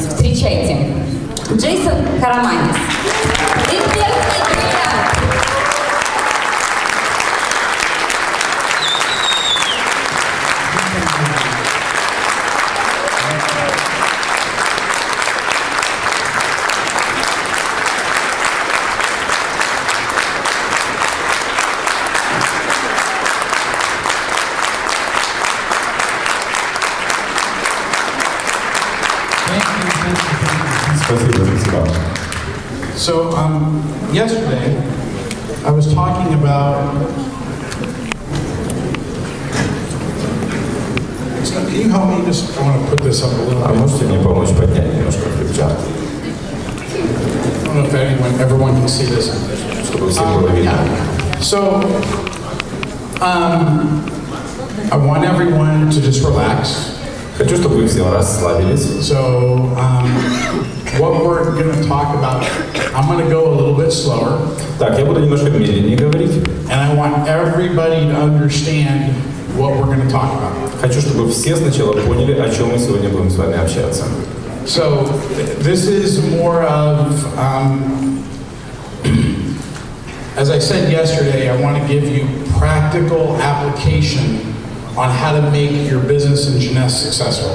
Встречайте, Джейсон Караманис. Имперский бриллиант. So yesterday I was talking about. So can you help me? Just I want to put this up a little bit. Можете мне помочь поднять немножко флипчарт? I don't know if everyone can see this. Чтобы все было видно. So I want everyone to just relax. Хочу, чтобы вы все расслабились. So what we're going to talk about, I'm going to go a little bit slower. Так, я буду немножко медленнее говорить. And I want everybody to understand what we're going to talk about. Хочу, чтобы все сначала поняли, о чем мы сегодня будем с вами общаться. So this is more of, as I said yesterday, I want to give you practical application on how to make your business in Jeunesse successful.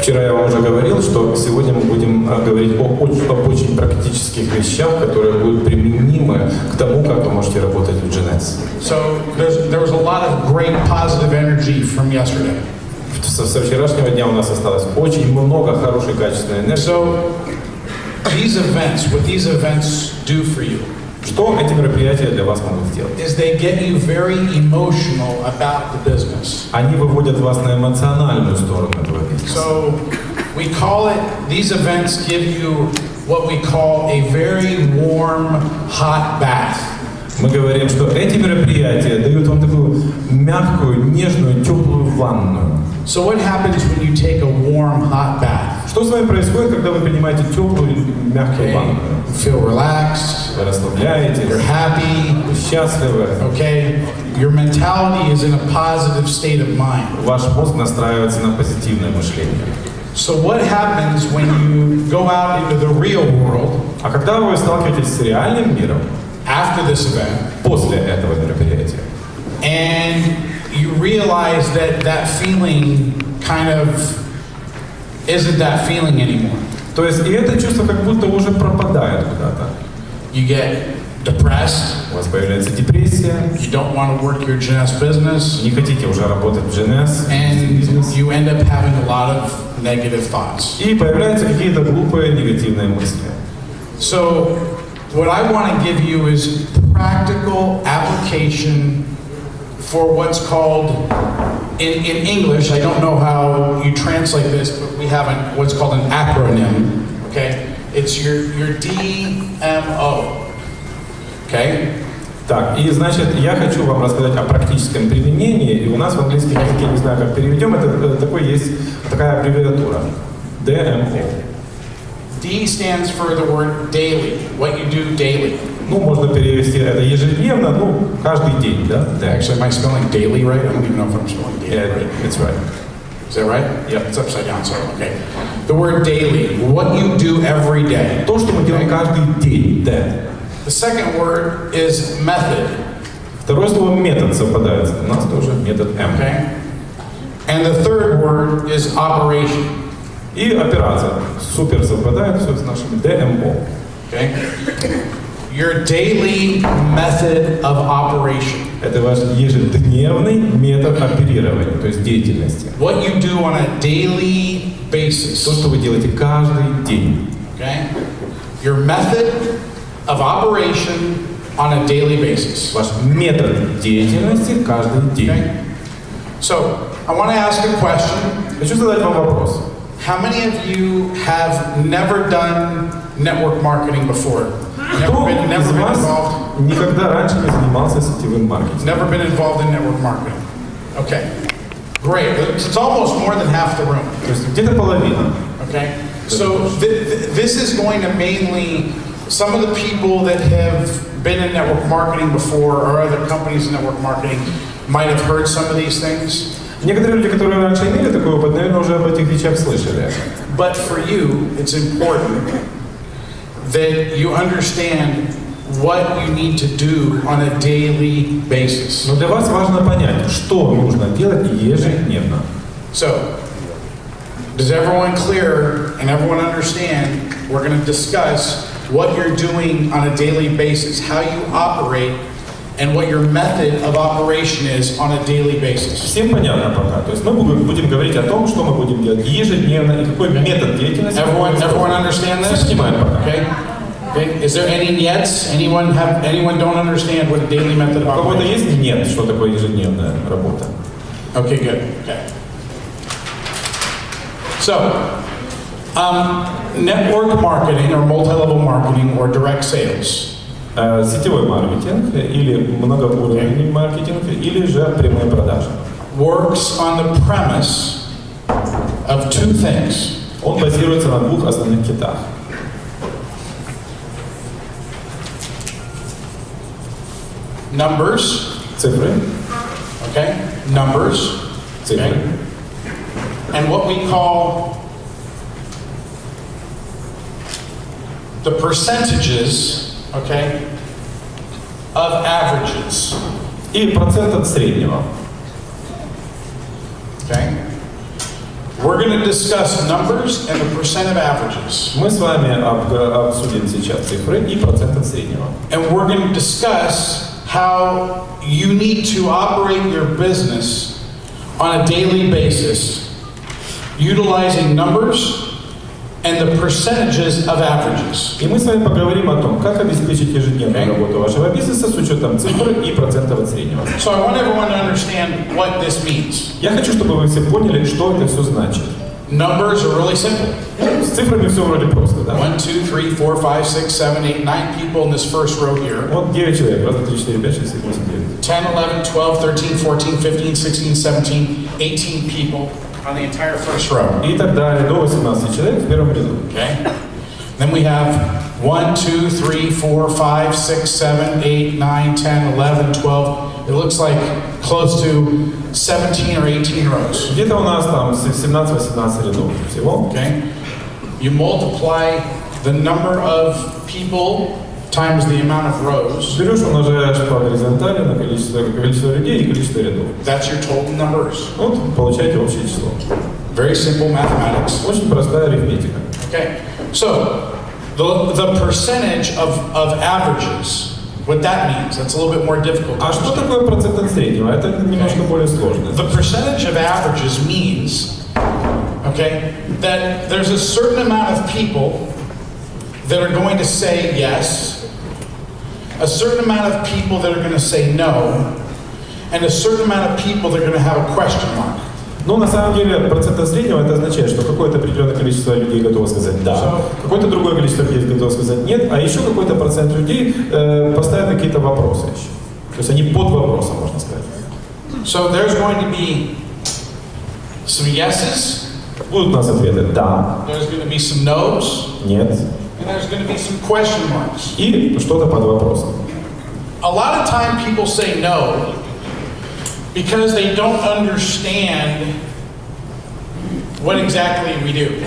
Вчера я вам уже говорил, что сегодня мы будем говорить об очень практических вещах, которые будут применимы к тому, как вы можете работать в Jeunesse. So there was a lot of great positive energy from yesterday. Со вчерашнего дня у нас осталось очень много хорошей качественной энергии. So these events, what these events do for you, что эти мероприятия для вас могут сделать? Is they get you very emotional about the business. Они выводят вас на эмоциональную сторону этого бизнеса. So we call it, these events give you what we call a very warm, hot bath. Мы говорим, что эти мероприятия дают вам такую мягкую, нежную, теплую ванную. So what happens when you take a warm, hot bath? Что с вами происходит, когда вы принимаете теплую, мягкую ванную? You feel relaxed. Вы расслабляетесь. You're happy. Вы счастливы. Okay. Your mentality is in a positive state of mind. Ваш мозг настраивается на позитивное мышление. So what happens when you go out into the real world? А когда вы сталкиваетесь с реальным миром? After this event. После этого мероприятия. And you realize that that feeling kind of isn't that feeling anymore. То есть и это чувство как будто уже пропадает куда-то. You get depressed. У вас появляется депрессия. You don't want to work your Jeunesse business. Не хотите уже работать в Jeunesse. And you end up having a lot of negative thoughts. И появляются какие-то глупые негативные мысли. So what I want to give you is practical application for what's called, in English, I don't know how you translate this, but we have what's called an acronym, okay? It's your DMO, okay? Так, и значит, я хочу вам рассказать о практическом применении, и у нас в английском языке, не знаю, как переведем, это такая аббревиатура, DMO. D stands for the word daily, what you do daily. Ну, можно перевести это ежедневно, ну, каждый день, да? Actually, am I spelling daily right? I don't even know if I'm spelling daily right. It's right. Is that right? Yep, it's upside down, so okay. The word daily, what you do every day. То, что мы делаем каждый день, да. The second word is method. Второе слово метод совпадает. У нас тоже метод M. Okay. And the third word is operation. И операция. Супер совпадает все с нашим DMO. Okay. Your daily method of operation. Это ваш ежедневный метод оперирования, то есть деятельности. What you do on a daily basis. То, что вы делаете каждый день. Okay. Your method of operation on a daily basis. Ваш метод деятельности каждый день. Okay. So, I want to ask a question. Хочу задать вам вопрос. How many of you have never done network marketing before? Кто из вас никогда раньше не занимался сетевым маркетингом? Never been involved in network marketing. Okay. Great. It's almost more than half the room. То есть где-то половина. Okay. So this is going to mainly some of the people that have been in network marketing before or other companies in network marketing might have heard some of these things. Некоторые люди, которые раньше имели такой опыт, наверное, уже об этих вещах слышали. But for you, it's important that you understand what you need to do on a daily basis. Но для вас важно понять, что нужно делать ежедневно. So, does everyone clear and everyone understand? We're going to discuss what you're doing on a daily basis, how you operate, and what your method of operation is on a daily basis. Всем понятно пока. То есть мы будем говорить о том, что мы будем делать ежедневно и какой метод деятельности. Everyone understand this? Все понимаем пока. Okay. Okay. Is there any nets? Anyone don't understand what a daily method of У кого-то operation? есть нет, что такое ежедневная работа? Okay, good. Okay. So, network marketing or multi-level marketing or direct sales. Сетевой маркетинг или многоуровневый маркетинг или же прямые продажи. Works on the premise of two things. Он базируется на двух основных китах. Numbers. Цифры. Okay. Numbers. Цифры. Okay. And what we call the percentages, okay, of averages. И процент от среднего. Okay. We're going to discuss numbers and the percent of averages. Мы с вами обсудим сейчас цифры и процент от среднего. And we're going to discuss how you need to operate your business on a daily basis, utilizing numbers and the percentages of averages. И мы с вами поговорим о том, как обеспечить ежедневную работу вашего бизнеса с учетом цифр и процентов от среднего. So I want everyone to understand what this means. Я хочу, чтобы вы все поняли, что это все значит. Numbers are really simple. С цифрами все вроде просто, да? 1, 2, 3, 4, 5, 6, 7, 8, 9 people in this first row here. Вот 9 человек. Раз, 2, 3, 4, 5, 6, 7, 8, 9. 10, 11, 12, 13, 14, 15, 16, 17, 18 people on the entire first row. И так далее, до 18 человек в первом ряду. Okay? Then we have 1, 2, 3, 4, 5, 6, 7, 8, 9, 10, 11, 12. It looks like close to 17 or 18 rows. Где-то у нас там 17-18 рядов всего. Okay? You multiply the number of people times the amount of rows. Берешь, умножаешь по горизонтали на количество людей и количество рядов. That's your total numbers. Вот, получаете общее число. Very simple mathematics. Очень простая арифметика. Okay? So, the percentage of averages, what that means, that's a little bit more difficult. А что такое процент от среднего? Это немножко более сложно. The percentage of averages means, okay, that there's a certain amount of people that are going to say yes, a certain amount of people that are going to say no, and a certain amount of people that are going to have a question mark. Но на самом деле процент от среднего это означает, что какое-то определенное количество людей готово сказать «да», какое-то другое количество людей готово сказать «нет», а еще какой-то процент людей поставят какие-то вопросы еще. То есть они под вопросом, можно сказать. So there's going to be some yeses. Будут у нас ответы «да», There's going to be some no's. «нет», And there's going to be some question marks. и что-то под вопросом. A lot of time people say no because they don't understand what exactly we do.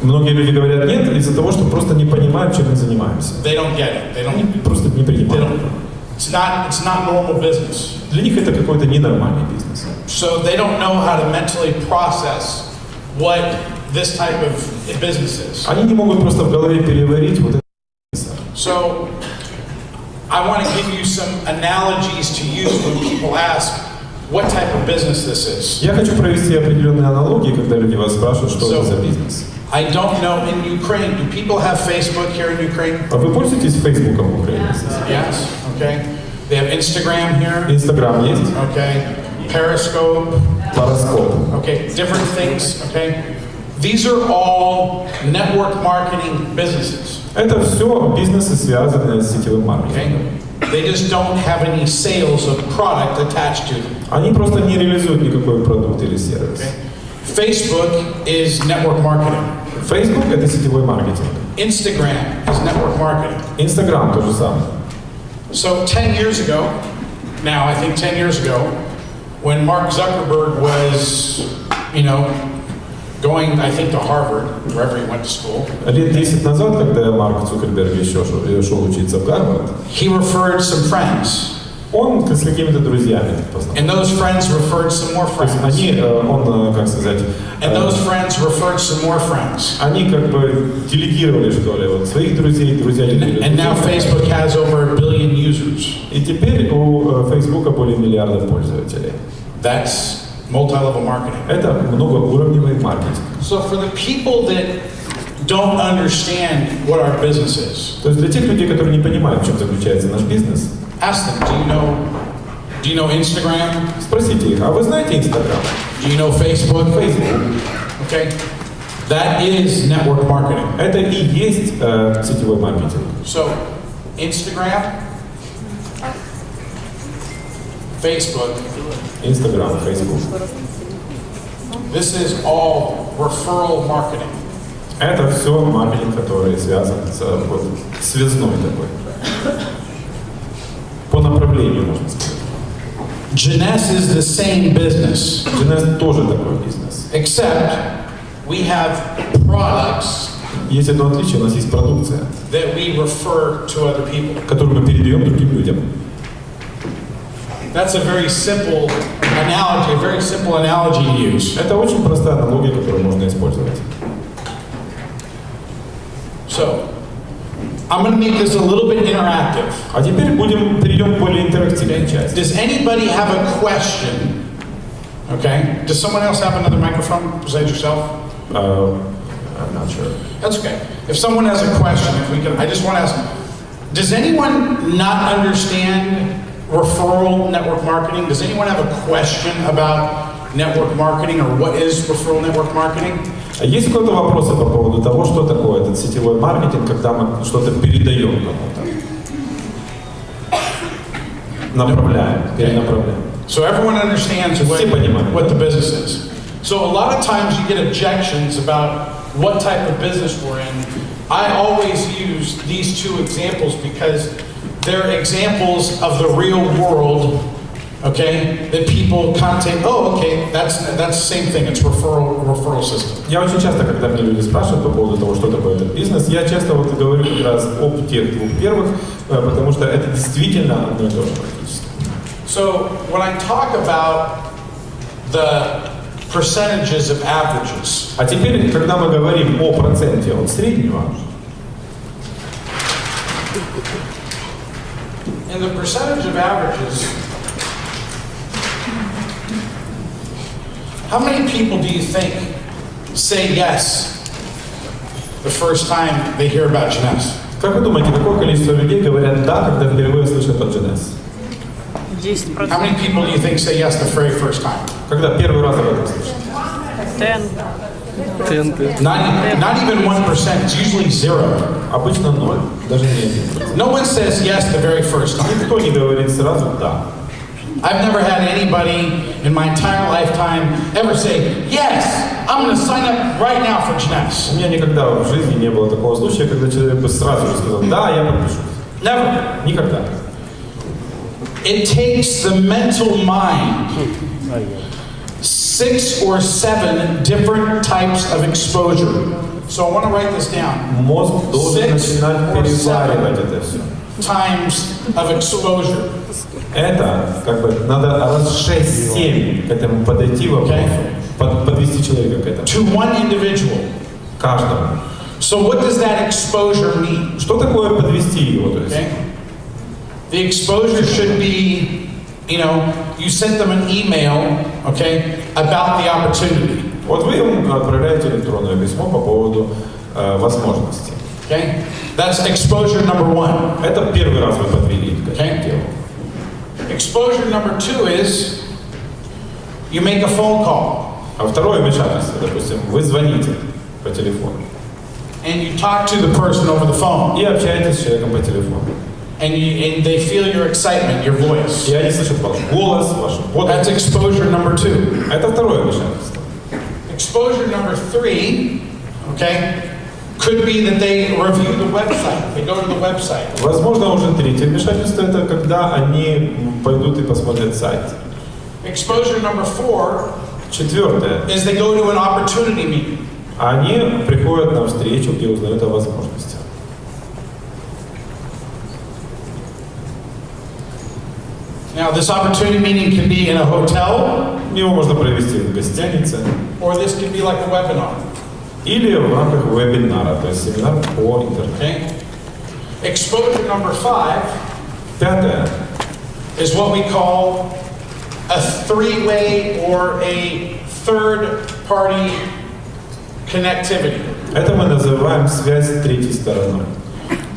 Многие люди говорят «нет» из-за того, что просто не понимают, чем мы занимаемся. They don't get it. They Они don't. просто не They принимают. don't. It's not normal business. Для них это какой-то ненормальный бизнес. So they don't know how to mentally process what this type of business is. Они не могут просто в голове переварить вот это. So I want to give you some analogies to use when people ask what type of business this is. Я хочу провести определенные аналогии, когда люди вас спрашивают, что это за бизнес. I don't know in Ukraine, do people have Facebook here in Ukraine? А вы пользуетесь Фейсбуком в Украине? Yes, okay. They have Instagram here, Инстаграм есть? okay. Periscope, Параскоп. okay. Different things, okay. These are all network marketing businesses, Это все бизнесы, связанные с сетевым маркетингом. okay. They just don't have any sales of product attached to them. Они просто не реализуют никакой продукт или сервис. Okay. Facebook is network marketing. Facebook — это сетевой маркетинг. Instagram is network marketing. Инстаграм — то же самое. So 10 years ago, now I think 10 years ago, when Mark Zuckerberg was, going, I think, to Harvard, wherever he went to school. Лет 10 назад, когда Марк Цукерберг еще шел учиться в Гарвард, he referred some friends. Он с какими-то друзьями познакомился. And those friends referred some more friends. Он, как сказать... And those friends referred some more friends. Они как бы делегировали, что ли, вот своих друзей, друзья делегировали. And now Facebook has over 1 billion users. И теперь у Фейсбука более миллиарда пользователей. That's multi-level marketing. Это многоуровневый маркетинг. So for the people that don't understand what our business is, то есть для тех людей, которые не понимают, в чем заключается наш бизнес, ask them, do you know Instagram? Спросите их, а вы знаете Instagram? Do you know Facebook? Okay. That is network marketing. Это и есть сетевой маркетинг. So, Instagram, Facebook, Facebook. This is all referral marketing. Это все маркетинг, который связан с вот, связной такой. По направлению, можно сказать. Jeunesse is the same business. Jeunesse тоже такой бизнес. Except we have products. Есть одно отличие, у нас есть продукция, that we refer to other people. Которую мы передаем другим людям. That's a very simple analogy to use. Это очень простая аналогия, которую можно использовать. So, I'm going to make this a little bit interactive. А теперь перейдем к более интерактивной части. Does anybody have a question? Okay. Does someone else have another microphone besides yourself? I'm not sure. That's okay. If someone has a question, if we can, I just want to ask, does anyone not understand referral network marketing? Does anyone have a question about network marketing or what is referral network marketing? Есть какие-то вопросы по поводу того, что такое этот сетевой маркетинг, когда мы что-то передаем кому-то? Направляем, перенаправляем. So everyone understands what the business is. So a lot of times you get objections about what type of business we're in. I always use these two examples because they're examples of the real world. Okay, that people contact. Oh, okay, that's the same thing. It's referral system. Я очень часто, когда мне люди спрашивают по поводу того, что такое этот бизнес, я часто вот говорю как раз об тех двух первых, потому что это действительно одно и то же практически. So when I talk about the percentages of averages. А теперь, когда мы говорим о проценте от среднего, in the percentage of averages. How many people do you think say yes the first time they hear about Jeunesse? Как вы думаете, какое количество людей говорят «да», когда впервые слышат о Jeunesse? 10%. How many people do you think say yes the very first time? Когда первый раз об этом слышат? 10. Not even 1%. It's usually 0. Обычно 0, даже не 1%. No one says yes the very first time. Никто не говорит сразу «да». I've never had anybody in my entire lifetime ever say, yes, I'm going to sign up right now for Jeunesse. У меня никогда в жизни не было такого случая, когда человек бы сразу же сказал, да, я подпишусь. Never. Никогда. It takes the mental mind 6 or 7 different types of exposure. So I want to write this down. Мозг должен начинать переваривать это все. Times of exposure. Это, как бы, надо раз 6-7 к этому подойти вопросу, подвести человека к этому. To one individual. Каждому. So what does that exposure mean? Что такое подвести его? То есть? Okay. The exposure should be, you sent them an email, okay, about the opportunity. Вот вы им отправляете электронное письмо по поводу возможностей. Okay? That's exposure number 1. Это первый раз вы подвели к этому делу. Exposure number 2 is you make a phone call. А второе вмешательство, допустим, вы звоните по телефону. And you talk to the person over the phone. И общаетесь с человеком по телефону. And they feel your excitement, your voice. И они слышат ваш голос, вашу бодрость. That's exposure number 2. Это второе вмешательство. Exposure number 3, okay, could be that they review the website. They go to the website. Возможно, уже третье вмешательство, это когда они пойдут и посмотрят сайт. Exposure number 4 Четвертое. is they go to an opportunity meeting. Они приходят на встречу, где узнают о возможностях. Now, this opportunity meeting can be in a hotel, Его можно провести в гостинице or this can be like a webinar. или в рамках вебинара, то есть семинар по интернету. Okay? Exposure number 5 Пятое. is what we call a three-way or a third-party connectivity. Это мы называем связь с третьей стороной.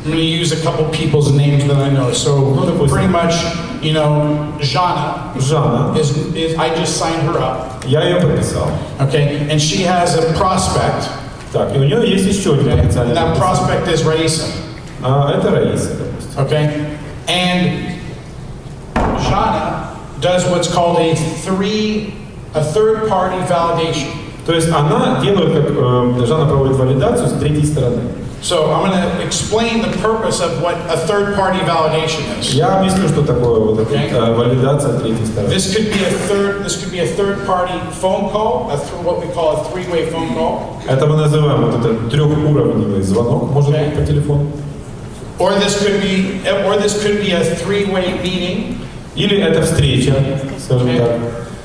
I'm going to use a couple people's names that I know. So pretty much, you know, Jana Жанна, is I just signed her up. я ее прописал. Okay, and she has a prospect. Так, и у нее есть еще один Okay, потенциальный and that потенциал. prospect is Raisa. Это Раиса, допустим. Okay, and Jana does what's called a third-party validation. То есть она делает, как Жанна проводит валидацию с третьей стороны. So I'm going to explain the purpose of what a third-party validation is. Я объясню, что такое вот эта валидация третьей стороны. This could be a third-party phone call, what we call a three-way phone call. Это мы называем вот этот трехуровневый звонок, может быть, по телефону. Or this could be a three-way meeting. Или это встреча, скажем так,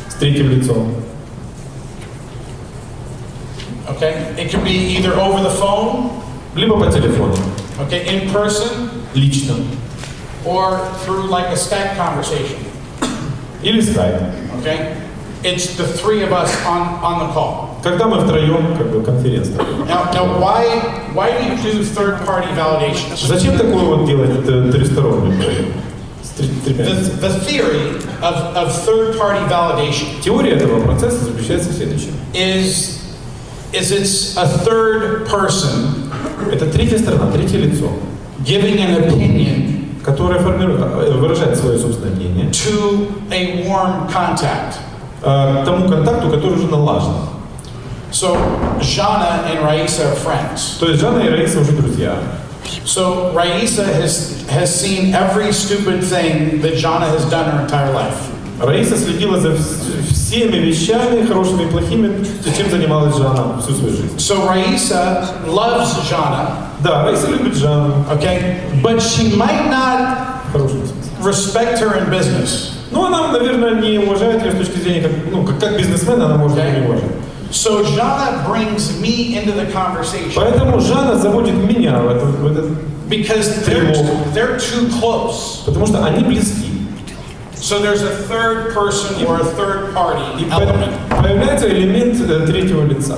с третьим лицом. Okay, it could be either over the phone, Либо по телефону, okay, in person, лично. or through like a Skype conversation. Или скайп. Okay, it's the three of us on the call. Когда мы втроем, как бы конференция. Now, why do you do third-party validations? Зачем такое вот делать тристоронний проект? The theory of third-party validation Теория этого процесса заключается в следующем. is it's a third person Это третья сторона, третье лицо, giving an opinion которое выражает свое собственное мнение to a warm contact. к тому контакту, который уже налажен. So Jana and Raisa are friends. То есть Жанна и Раиса уже друзья. So Raisa has seen every stupid thing that Jana has done her entire life. Раиса следила за всеми вещами, хорошими и плохими, чем занималась Жанна всю свою жизнь. So Raisa loves Jana, Да, Раиса любит Жанну. okay, but she might not В хорошем смысле. respect her in business. Ну, она, наверное, не уважает ее с точки зрения, как бизнесмена, она может ее не уважать. So Jana brings me into the conversation Поэтому Жанна заводит меня в этот because they're too close. потому что они близки. So there's a third person or a third party И element появляется элемент третьего лица,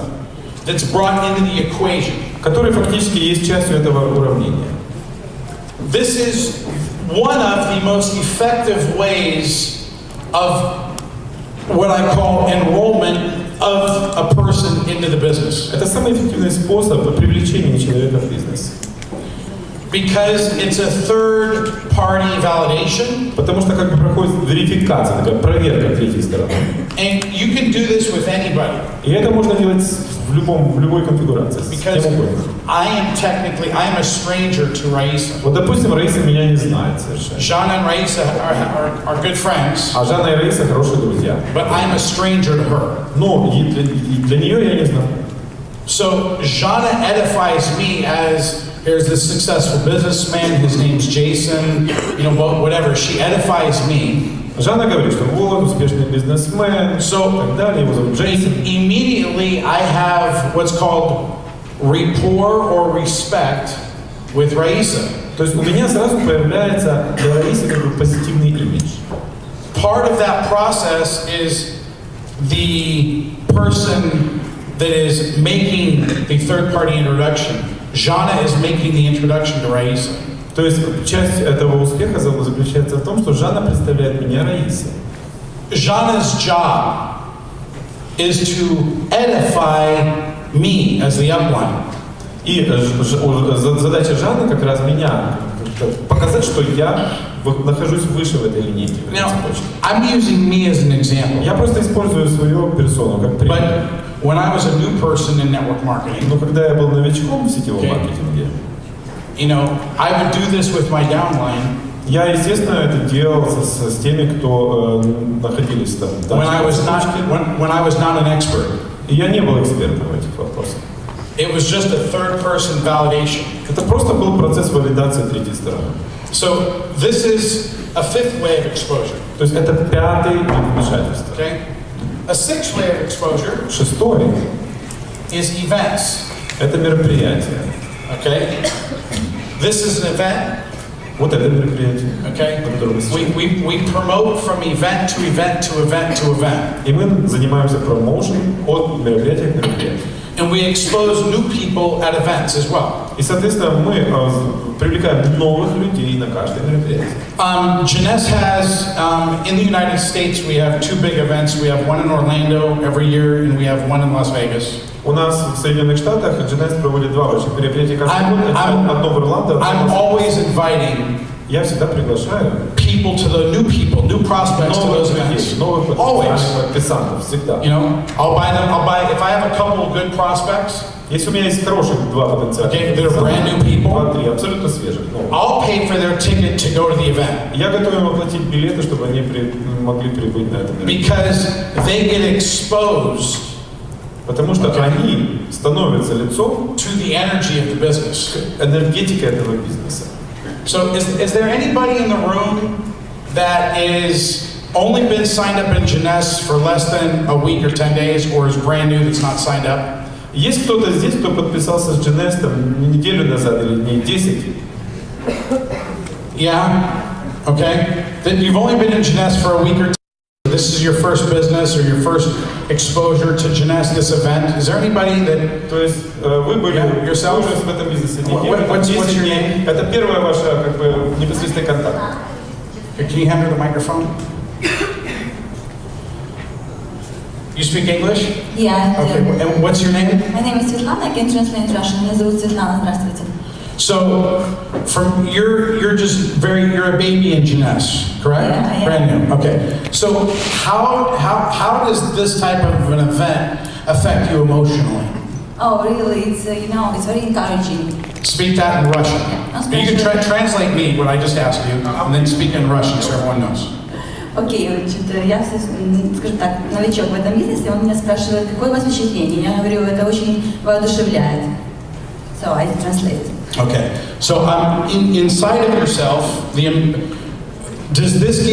that's brought into the equation. который фактически есть частью этого уравнения. This is one of the most effective ways of what I call enrollment of a person into the business. Это самый эффективный способ привлечения человека в бизнес. Because it's a third-party validation. Потому что как бы проходит верификация, такая проверка третьей стороны. And you can do this with anybody. И это можно делать в любой конфигурации, с Because кем угодно. I am a stranger to Raisa. Вот, допустим, Раиса меня не знает совершенно. Jana and Raisa are good friends, А Жанна и Раиса хорошие друзья. but I'm a stranger to her. Но и для нее я не знаю. So Jana edifies me as here's this successful businessman, his name's Jason, you know, whatever. She edifies me. Жанна говорит, что вот, успешный бизнесмен, и так далее, его зовут Джейсон. Immediately I have what's called rapport or respect with Raisa. То есть у меня сразу появляется для Раисы как бы позитивный имидж. Part of that process is the person that is making the third-party introduction. Jana is making the introduction to Raisa. То есть часть этого успеха заключается в том, что Жанна представляет меня Раисе. Jana's job is to edify me as the upline. И задача Жанны как раз меня показать, что я нахожусь выше в этой линейке. Now, I'm using me as an example. Я просто использую свою персону как пример. But when I was a new person in network marketing, Но когда я был новичком в сетевом маркетинге, you know, I would do this with my downline. Я, естественно, это делал с теми, кто находились там. When I was not an expert. И я не был экспертом в этих вопросах. It was just a third-person validation. Это просто был процесс валидации третьей стороны. So this is a fifth way of exposure. То есть это пятый вид вмешательства. Okay. A sixth way of exposure. Шестой is events. Это мероприятие. Okay. This is an event. Вот это мероприятие. Okay. We promote from event to event to event to event. И мы занимаемся промоушеном от мероприятия к мероприятию. And we expose new people at events as well. И, соответственно, мы привлекаем новых людей на каждое мероприятие. Jeunesse has, in the United States, we have two big events. We have one in Orlando every year, and we have one in Las Vegas. У нас в Соединенных Штатах Jeunesse проводит два больших мероприятия каждый год. Одно в Орландо. I'm always inviting. Я всегда приглашаю people to the new prospects to those events. Always. Всегда. You know, I'll buy if I have a couple of good prospects. Если у меня есть хороших два потенциальных, okay, they're brand new people. Два-три абсолютно свежих. I'll pay for their ticket to go to the event. Я готов им оплатить билеты, чтобы они могли прибыть на это мероприятие. Because they get exposed. Потому что они становятся лицом to the energy of the business. Энергетика этого бизнеса. So is there anybody in the room that is only been signed up in Jeunesse for less than a week or 10 days, or is brand new that's not signed up? Есть кто-то здесь, кто подписался с Jeunesse там неделю назад или дней 10? Yeah. Okay. Then you've only been in Jeunesse for a week or 10 days. This is your first business or your first exposure to Jeunesse, this event. Is there anybody that? То есть вы были yourself в этом бизнесе неделю. What's your name? Это первая ваша как бы непосредственный контакт. Can you hand her the microphone? You speak English? Yeah. Okay. And what's your name? My name is Svetlana. I can translate in Russian. Меня зовут Светлана. Здравствуйте. So, you're a baby in Jeunesse, correct? Yeah. Brand new. Okay. So how does this type of an event affect you emotionally? Oh, really? It's it's very encouraging. Speak that in Russian. You can translate me what I just asked you, and then speak in Russian so everyone knows. Окей, я, скажем так, новичок в этом бизнесе, он меня спрашивает, какое у вас впечатление? Я говорю, это очень воодушевляет. So I translate. Okay, so inside of yourself, does this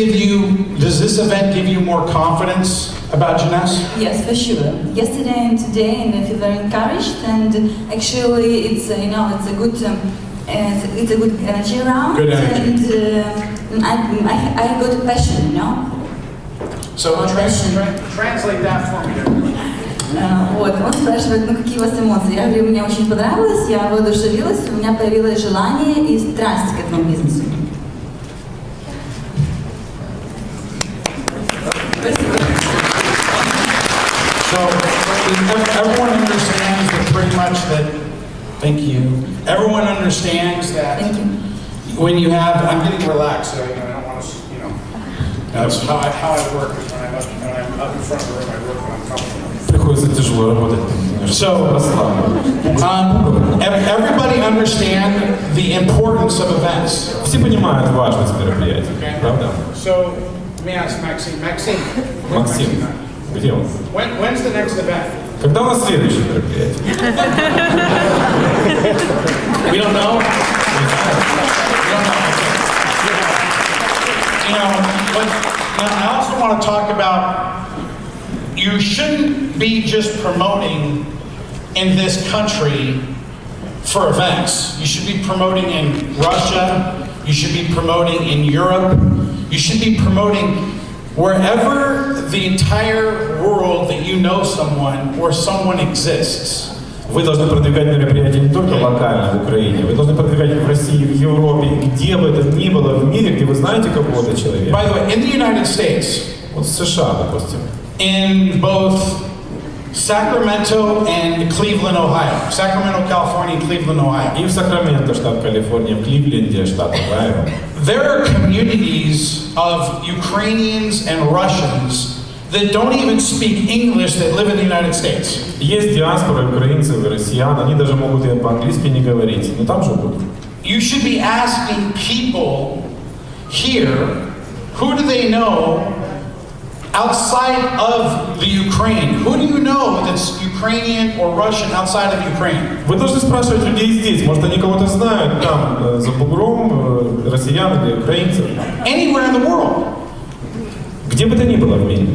event give you more confidence about Jeunesse? Yes, for sure. Yesterday and today, and I feel very encouraged, and actually, it's it's a good energy around. Good energy. And I got a passion, So translate that for me. Вот, он спрашивает, какие у вас эмоции? Я говорю, мне очень понравилось, я воодушевилась, у меня появилось желание и страсть к этому бизнесу. So everyone understands that pretty much that. Thank you. Everyone understands that. Thank you. When you have, I'm getting relaxed, so I don't want to, That's how I work is when I'm up in front of the room, I work when I'm comfortable. Приходится тяжело работать. So, everybody understand the importance of events. Все понимают важность мероприятий, правда? So, let me ask Maxime. Максим, где он? When's the next event? Когда у нас следующее мероприятие? We don't know. But I also want to talk about, you shouldn't be just promoting in this country for events. You should be promoting in Russia. You should be promoting in Europe. You should be promoting wherever the entire world that you know someone or someone exists. Вы должны продвигать мероприятия не только локально в Украине, вы должны продвигать в России, в Европе, где бы это ни было в мире, где вы знаете какого-то человека. By the way, in the United States, вот в США, допустим, in both Sacramento and Cleveland, Ohio. Sacramento, California, and Cleveland, Ohio. И в Сакраменто, штат Калифорния, в Кливленде, штат Ohio. There are communities of Ukrainians and Russians that don't even speak English that live in the United States. Есть диаспора украинцев и россиян, они даже могут и по-английски не говорить, но там живут. You should be asking people here, who do they know outside of the Ukraine? Who do you know that's Ukrainian or Russian outside of Ukraine? Вы должны спрашивать людей здесь. Может, они кого-то знают там, за бугром, россиян или украинцев. Anywhere in the world. Где бы то ни было в мире.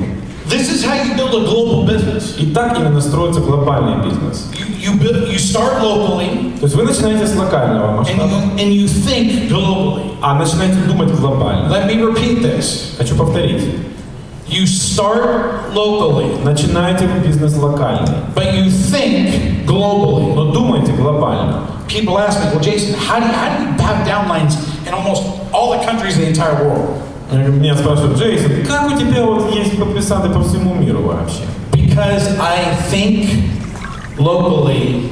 This is how you build a global business. И так именно строится глобальный бизнес. You start locally. То есть вы начинаете с локального масштаба. And you think globally. А начинаете думать глобально. Let me repeat this. Хочу повторить. You start locally. Начинаете бизнес локальный. But you think globally. Но думайте глобально. People ask me, well, Jason, how do you have downlines in almost all the countries in the entire world? Меня спрашивают, Джейсон, как у тебя вот есть подписанты по всему миру вообще? Because I think locally,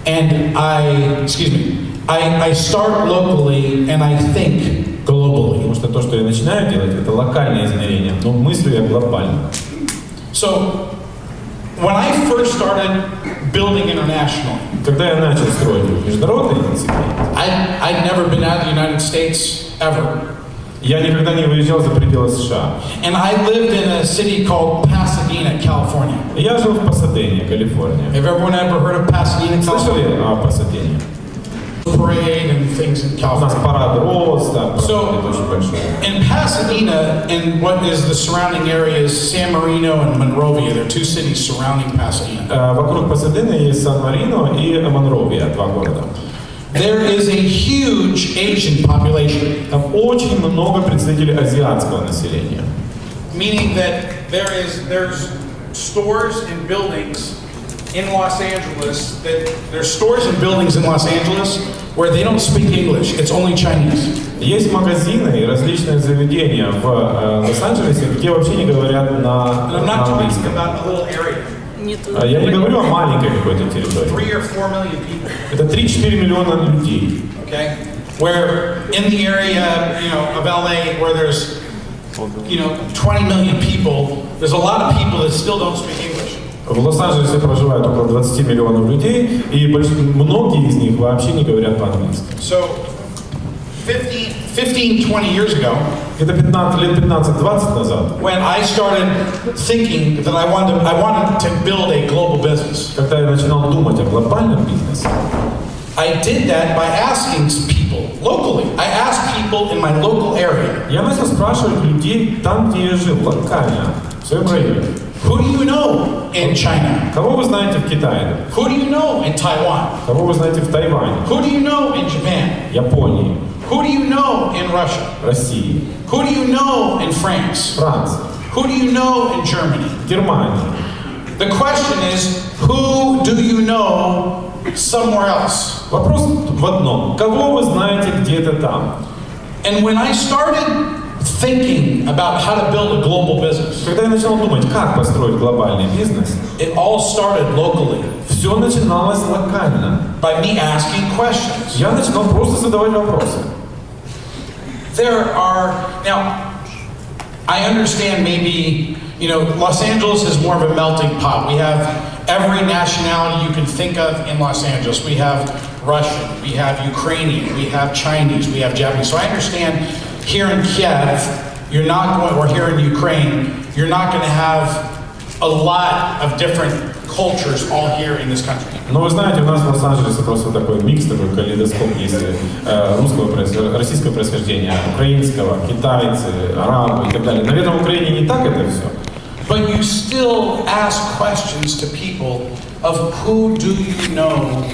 and I start locally, and I think globally. Потому что то, что я начинаю делать, это локальное измерение, но мыслю я глобально. So, when I first started building international, когда я начал строить международный институт, I'd never been out of the United States ever. Я никогда не выезжал за пределы США. And I lived in a city called Pasadena, California. Я жил в Пасадене, Калифорния. Have everyone ever heard of Pasadena, California? Слышали о Пасадене? Parade and things in У нас California. парад роз, да, So, очень большой. in Pasadena, in what is the surrounding areas, San Marino and Monrovia, there are two cities surrounding Pasadena. Вокруг Пасадены есть Сан-Марино и Монровия, два города. There is a huge Asian population. Там очень много представителей азиатского населения. Meaning that there's stores and buildings in Los Angeles where they don't speak English. It's only Chinese. Есть магазины и различные заведения в Лос-Анджелесе, где вообще не говорят And I'm not talking английском. about a little area. Я не говорю о маленькой какой-то территории. 3 or 4 million people. Это 3-4 миллиона людей. Okay? Where in the area, of LA where there's 20 million people, there's a lot of people that still don't speak English. В Лос-Анджелесе проживает около 20 миллионов людей, и многие из них вообще не говорят по-английски. So 15-20 years ago, Это 15-20 назад, when I started thinking that I wanted to build a global business, когда я начинал думать о глобальном бизнесе, I did that by asking people locally. I asked people in my local area. я начал спрашивать людей там, где я жил, локально, в своем районе. Who do you know in China? Кого вы знаете в Китае? Who do you know in Taiwan? Кого вы знаете в Тайване? Who do you know in Japan? Японии? Who do you know in Russia? России? Who do you know in France? Франции? Who do you know in Germany? Германии? The question is, who do you know somewhere else? Вопрос в одном. Кого вы знаете где-то там? And when I started thinking about how to build a global business, Когда я начал думать, как построить глобальный бизнес, it all started locally все начиналось локально. by me asking questions. Я начинал просто задавать вопросы. Now, I understand maybe, Los Angeles is more of a melting pot. We have every nationality you can think of in Los Angeles. We have Russian, we have Ukrainian, we have Chinese, we have Japanese. So I understand here in Kiev, or here in Ukraine, you're not going to have a lot of different cultures all here in this country. Но вы знаете, у нас в Лос-Анджелесе просто такой микс, такой калейдоскоп есть российского происхождения, украинского, китайцы, арабы и так далее. Наверное, в Украине не так это все. But you still ask questions to people of who do you know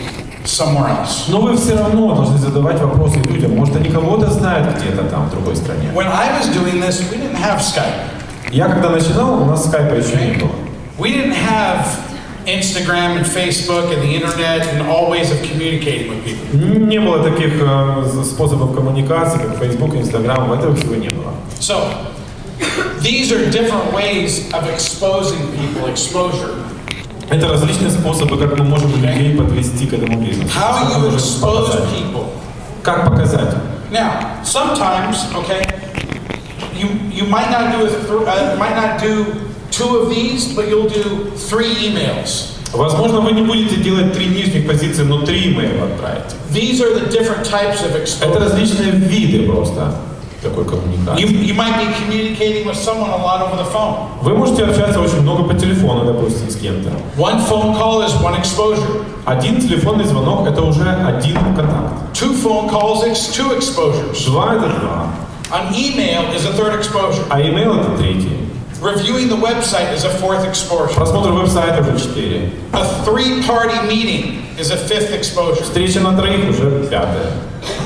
somewhere else. Но вы все равно должны задавать вопросы людям. Может, они кого-то знают где-то там, в другой стране. When I was doing this, we didn't have Skype. Я когда начинал, у нас скайпа еще не было. We didn't have Instagram and Facebook and the internet and all ways of communicating with people. Не было таких способов коммуникации, как Facebook, Instagram, этого всего не было. So, these are different ways of exposing people, exposure. Это различные способы, как мы можем людей подвести к этому бизнесу. How you expose people. Как показать? Now, sometimes, you might not do 2 of these, but you'll do 3 emails. Возможно, вы не будете делать 3 нижних позиции, но 3 имейла отправите. These are the different types of Это exposure. различные виды просто. такой коммуникации. You might be communicating with someone a lot over the phone. Вы можете общаться очень много по телефону, допустим, с кем-то. One phone call is one exposure. Один телефонный звонок – это уже один контакт. Two phone calls is two exposures. Два – это два. An email is a third exposure. А имейл – это третий. Reviewing the website is a fourth exposure. Просмотр веб-сайта уже 4. A three-party meeting is a fifth exposure. Встреча на троих уже 5.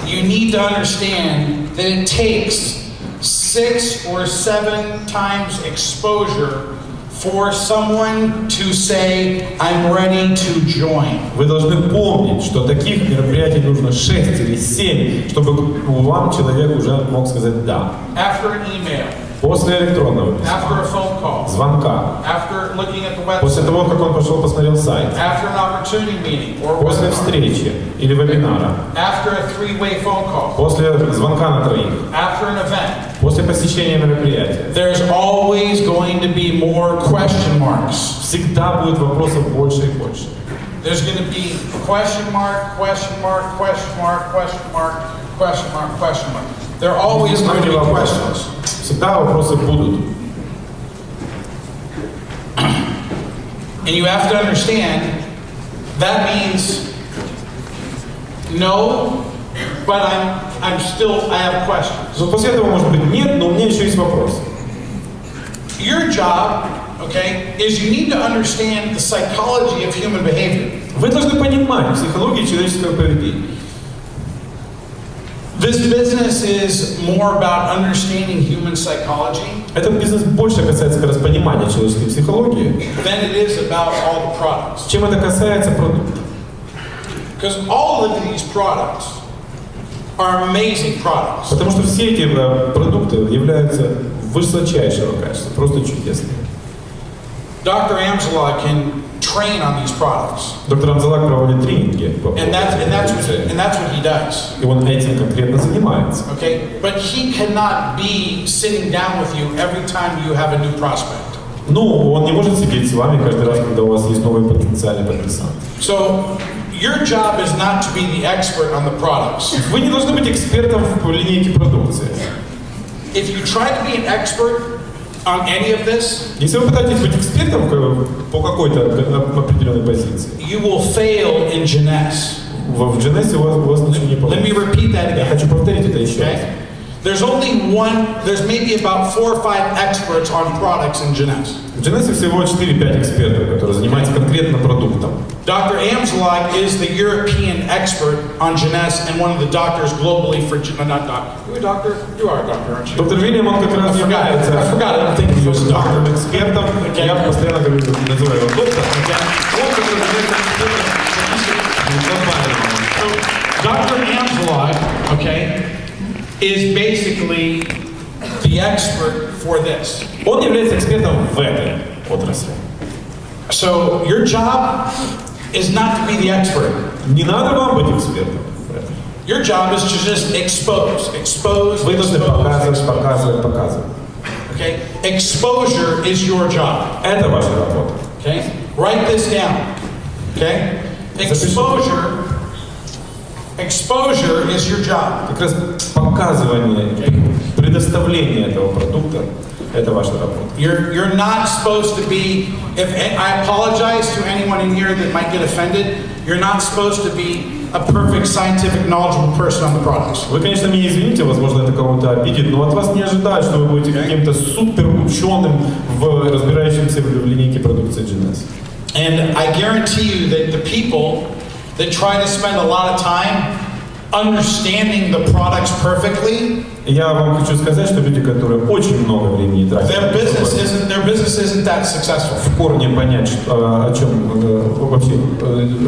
You need to understand that it takes 6 or 7 times exposure for someone to say, I'm ready to join. Вы должны помнить, что таких мероприятий нужно 6 или 7, чтобы вам человек уже мог сказать «да». After an email. После электронного письма. After a phone call. Звонка. After looking at the website. После того, как он пошел посмотрел сайт. After an opportunity meeting or После webinar. встречи или вебинара. After a three-way phone call. После звонка на троих. After an event. После посещения мероприятия. There's always going to be more question marks. Всегда будет вопросов больше и больше. There's going to be question mark, question mark, question mark, question mark, question mark, question mark. There are always going to be questions. Всегда вопросы будут. And you have to understand, that means no, but I have questions. Но после этого может быть нет, но у меня еще есть вопрос. Your job, okay, is you need to understand the psychology of human behavior. Вы должны понимать психологию человеческого поведения. This business is more about understanding human psychology. Этот бизнес больше касается как раз понимания человеческой психологии, than it is about all the products. чем это касается продуктов. Because all of these products are amazing products. Потому что все эти продукты являются высочайшего качества, просто чудесными. Dr. Amzalog can train on these products. Доктор Амзалак проводит тренинги по And that's what he does. и он этим конкретно занимается. Okay? But he cannot be sitting down with you every time you have a new prospect. Ну, он не может сидеть с вами каждый раз, когда у вас есть новый потенциальный подписант. So your job is not to be the expert on the products. Вы не должны быть экспертом в линейке продукции. If you try to be an expert on any of this, Если вы пытаетесь быть экспертом по какой-то определенной позиции, you will fail in Genes. в Genes у вас ничего не Let получится. me repeat that Я again. хочу повторить это еще раз. Okay? There's maybe about 4 or 5 experts on products in Genes. В Genes всего 4-5 экспертов, которые занимаются конкретно продуктом. Dr. Amzalog is the European expert on Genes and one of the doctors globally for not doctor. You a doctor? You are a doctor, aren't you? Доктор Вильям, он как раз является I forgot. I don't think he was a doctor. экспертом. Я постоянно говорю, называю его доктором. Он как раз So Dr. Amzalog, okay, is basically the expert for this. Он является экспертом в этой отрасли. So your job is not to be the expert. Не надо вам быть экспертом. Your job is to just expose. Вы должны показывать. Okay? Exposure is your job. Это ваша работа. Okay? Write this down. Okay? Exposure is your job. Как раз показывание, предоставление этого продукта – это ваша работа. You're not supposed to be, I apologize to anyone in here that might get offended, you're not supposed to be a perfect scientific knowledgeable person on the products. Вы, конечно, меня извините, возможно, это кого-то обидит, но от вас не ожидают, что вы будете каким-то супер ученым, разбирающимся в линейке продукции Genes. And I guarantee you that the people that try to spend a lot of time understanding the products perfectly, Я вам хочу сказать, что люди, которые очень много времени тратят, their business isn't that successful. в корне понять, о чем вообще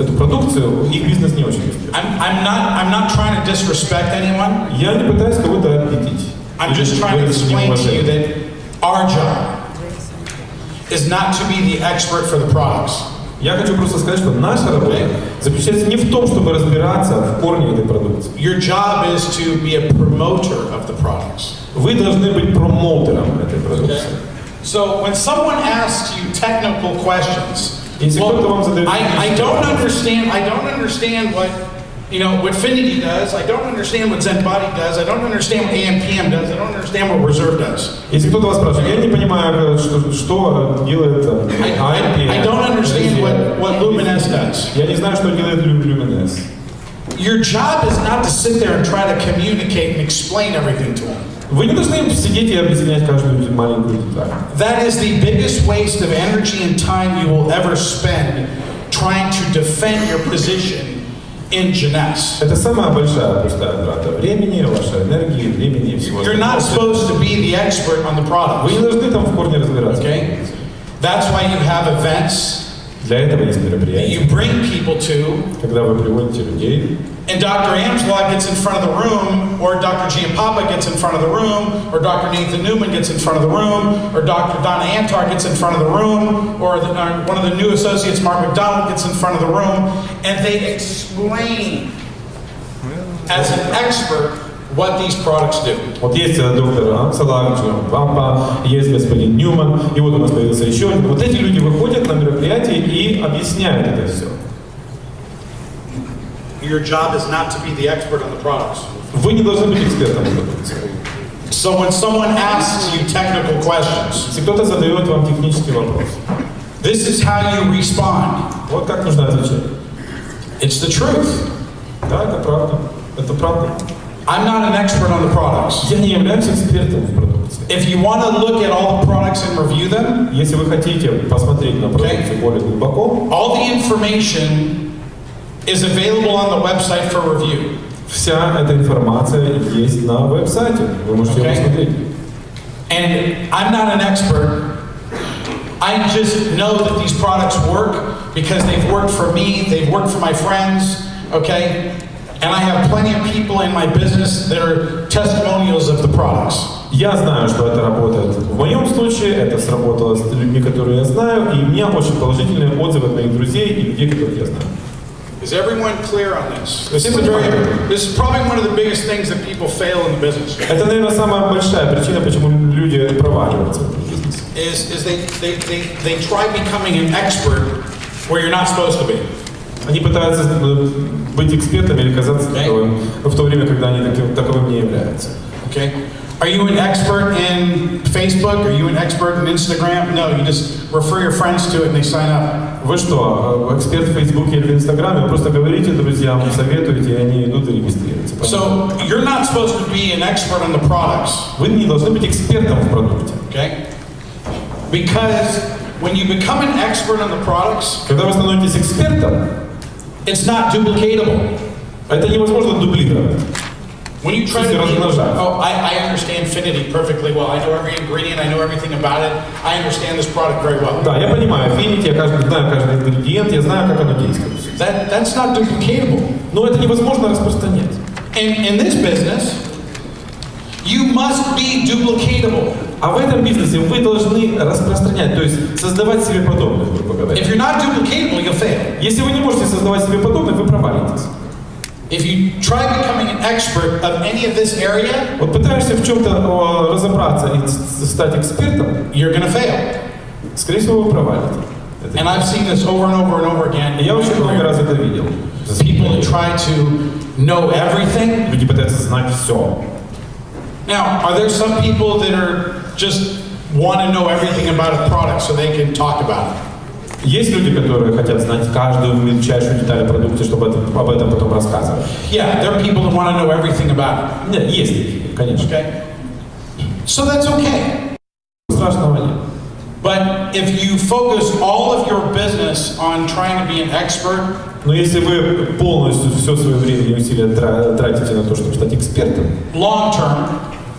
эту продукцию, их бизнес не очень успешный. I'm not trying to disrespect anyone. Я не пытаюсь кого-то обидеть. I'm just trying to explain to you that our job is not to be the expert for the products. Я хочу просто сказать, что наша работа заключается не в том, чтобы разбираться в корне этой продукции. Your job is to be a promoter of the products. Вы должны быть промоутером этой продукции. So when someone asks you technical questions, Если кто-то вам задает I don't understand you know, what Finity does, I don't understand what Zen Body does, I don't understand what AM/PM does, I don't understand what Reserve does. Если кто-то вас спрашивает, я не понимаю, что делает AM/PM. I don't understand what Luminous does. Я не знаю, что делает Luminous. Your job is not to sit there and try to communicate and explain everything to them. Вы не должны сидеть и объяснять каждую маленькую деталь. That is the biggest waste of energy and time you will ever spend trying to defend your position in Jeunesse. Это самая большая пустая трата времени, вашей энергии, времени и всего. You're not supposed to be the expert on the product. Вы не должны там в корне разбираться. Okay? That's why you have events. Для этого есть мероприятия. You bring people to. Когда вы приводите людей. And Dr. Amswag gets in front of the room, or Dr. Giampapa gets in front of the room, or Dr. Nathan Newman gets in front of the room, or Dr. Donna Antar gets in front of the room, or one of the new associates, Mark McDonald, gets in front of the room, and they explain as an expert what these products do. Вот есть доктор Амсалак, Папа, есть господин Ньюман, и вот у нас появился еще один. Вот эти люди выходят на мероприятие и объясняют это все. Your job is not to be the expert on the products. Вы не должны быть экспертом в продукции. So when someone asks you technical questions, если кто-то задает вам технический вопрос, this is how you respond. Вот как нужно отвечать. It's the truth. Да, это правда. Это правда. I'm not an expert on the products. Я не являюсь экспертом в продукции. If you want to look at all the products and review them, если вы хотите посмотреть на продукцию более глубоко, all the information is available on the website for review. Вся эта информация есть на веб-сайте. Вы можете ее посмотреть. And I'm not an expert. I just know that these products work because they've worked for me, they've worked for my friends, okay? And I have plenty of people in my business that are testimonials of the products. Я знаю, что это работает. В моем случае это сработало с людьми, которые я знаю, и у меня очень положительные отзывы от моих друзей и людей, которых я знаю. Is everyone clear on this? This is probably one of the biggest things that people fail in the business. Это, наверное, самая большая причина, почему люди проваливаются в бизнесе. Is they try becoming an expert where you're not supposed to be. Они пытаются быть экспертами или казаться таковым в то время, когда они таковым не являются. Okay. Are you an expert in Facebook? Are you an expert in Instagram? No, you just refer your friends to it and they sign up. Вы что, эксперт в Фейсбуке или в Инстаграме? Вы просто говорите друзьям, советуете, и они идут и регистрируются. So you're not supposed to be an expert on the products. Вы не должны быть экспертом в продукте. Okay? Because when you become an expert on the products, когда вы становитесь экспертом, it's not duplicatable. Это невозможно дублировать. When you try to I understand Finity perfectly well. I know every ingredient. I know everything about it. I understand this product very well. Да, я понимаю Finity, я знаю каждый ингредиент, я знаю, как оно действует. That's not duplicatable. Но это невозможно распространять. In this business, you must be duplicatable. А в этом бизнесе вы должны распространять, то есть создавать себе подобных, грубо говоря. If you're not duplicatable, you'll fail. Если вы не можете создавать себе подобных, вы провалитесь. If you try becoming an expert of any of this area, вот пытаешься в чем-то разобраться и стать экспертом, you're going to fail. Скорее всего, вы провалите. And I've seen this over and over and over again. Я очень много раз это видел. People that try to know everything. Люди пытаются знать все. Now, are there some people that are just want to know everything about a product so they can talk about it? Есть люди, которые хотят знать каждую мельчайшую деталь о продукте, чтобы об этом потом рассказывать. Yeah, there are people that want to know everything about it. Нет, есть такие, конечно. Okay. So that's okay. Страшного нет. But if you focus all of your business on trying to be an expert, но если вы полностью все свое время и усилия тратите на то, чтобы стать экспертом, long term,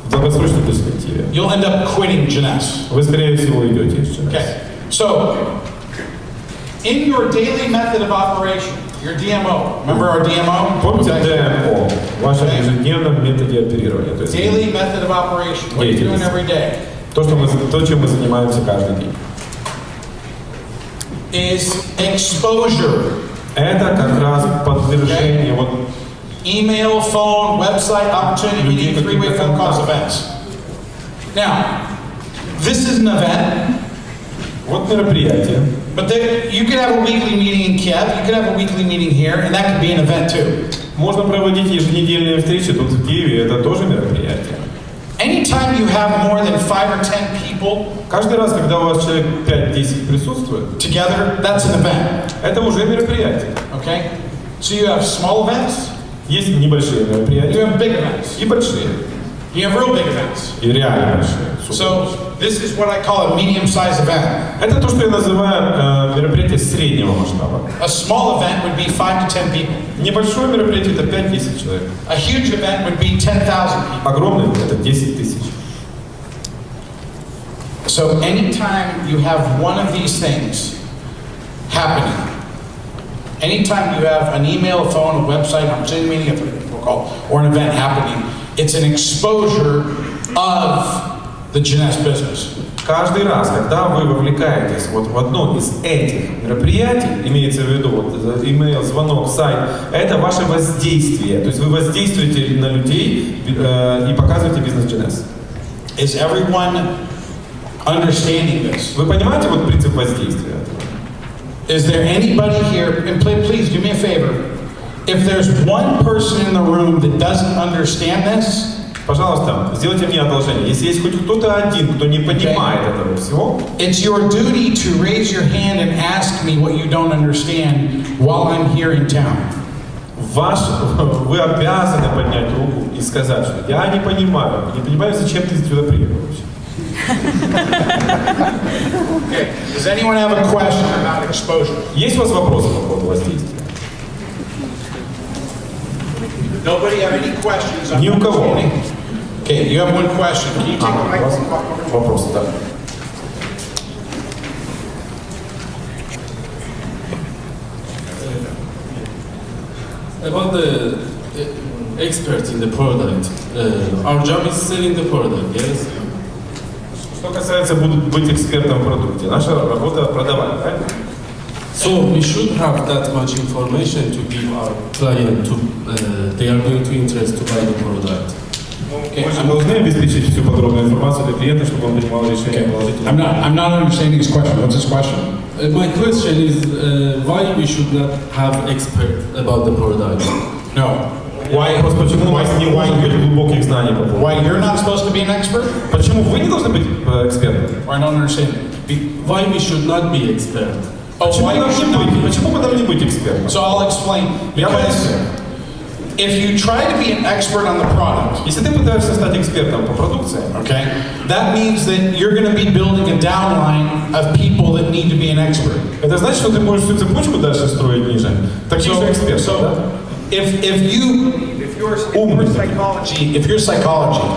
в долгосрочной перспективе, you'll end up quitting Jeunesse. Вы скорее всего уйдете из Jeunesse. Okay. So, in your daily method of operation, your DMO, remember our DMO? Помните DMO, в вашем ежедневном методе оперирования. То есть daily method of operation, what you're doing every day. То, чем мы занимаемся каждый день. Is exposure. Это как раз подтверждение. Вот email, phone, website, opportunity meeting, three-way phone calls, events. Now, this is an event. Вот мероприятие. But you could have a weekly meeting in Kiev, you could have a weekly meeting here, and that could be an event too. Можно проводить еженедельные встречи тут в Киеве, это тоже мероприятие. Anytime you have more than 5 or 10 people Каждый раз, когда у вас человек 5-10 присутствует, together, that's an event. это уже мероприятие. Okay? So you have small events, Есть небольшие you мероприятия have big events, и большие, you have real big events. и реально большие. So this is what I call a medium-sized event. Это то, что я называю мероприятие среднего масштаба. A small event would be 5 to 10 people. Небольшое мероприятие – это 5-10 человек. A huge event would be 10,000 people. Огромное – это 10 тысяч. So anytime you have one of these things happening, anytime you have an email, a phone, a website, an opportunity meeting, or an event happening, it's an exposure of the Jeunesse business. Каждый раз, когда вы вовлекаетесь вот в одно из этих мероприятий, имеется в виду вот, имейл, звонок, сайт, это ваше воздействие. То есть вы воздействуете на людей и показываете бизнес Jeunesse. Is everyone understanding this? Вы понимаете вот принцип воздействия? Is there anybody here, and please do me a favor, if there's one person in the room that doesn't understand this, пожалуйста, сделайте мне одолжение. Если есть хоть кто-то один, кто не понимает этого всего, it's your duty to raise your hand and ask me what you don't understand while I'm here in town. вы обязаны поднять руку и сказать, что я не понимаю, зачем ты сюда приехал вообще. Okay. Does anyone have a question about exposure? Есть у вас вопросы по поводу воздействия? Nobody have any questions on Ни у кого. understanding? Okay, you have one question. Can you take the microphone? Вопрос, да. About the expert in the product, our job is selling the product, yes? Что касается быть экспертом в продукте, наша работа продавать, правильно? So we should have that much information to give our client to they are going to interest to buy the product. Мы должны обеспечить всю подробную информацию для клиента, чтобы он принимал решение положительно. I'm not understanding his question. What's his question? My question is why we should not have expert about the product? No. Why? Почему у вас не может быть глубоких знаний по поводу? Why you're not supposed to be an expert? Почему вы не должны быть экспертом? I don't understand. Why we should not be expert? Почему бы нам не быть экспертом? So I'll explain. Because if you try to be an expert on the product, если ты пытаешься стать экспертом по продукции, okay, that means that you're going to be building a downline of people that need to be an expert. Это значит, что ты можешь всю цепочку дальше строить ниже. Таких же экспертов, да? If your psychology,